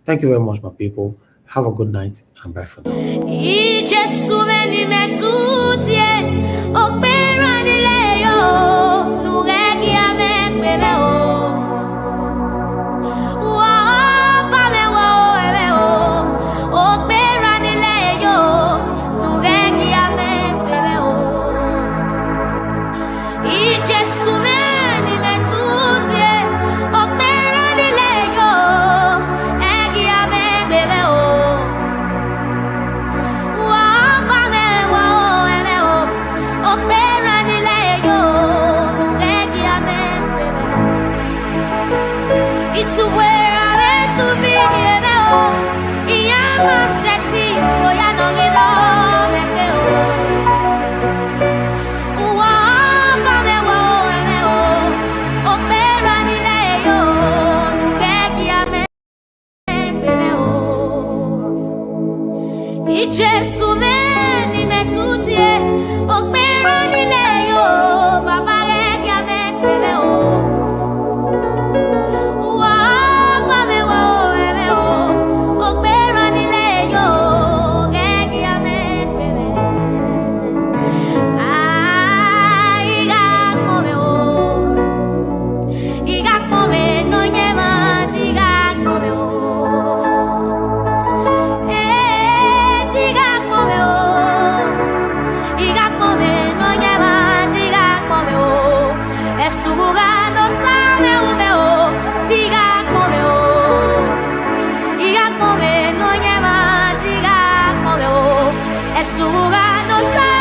Thank you very much, my people. Have a good night and bye for now. Es su lugar, no sabe.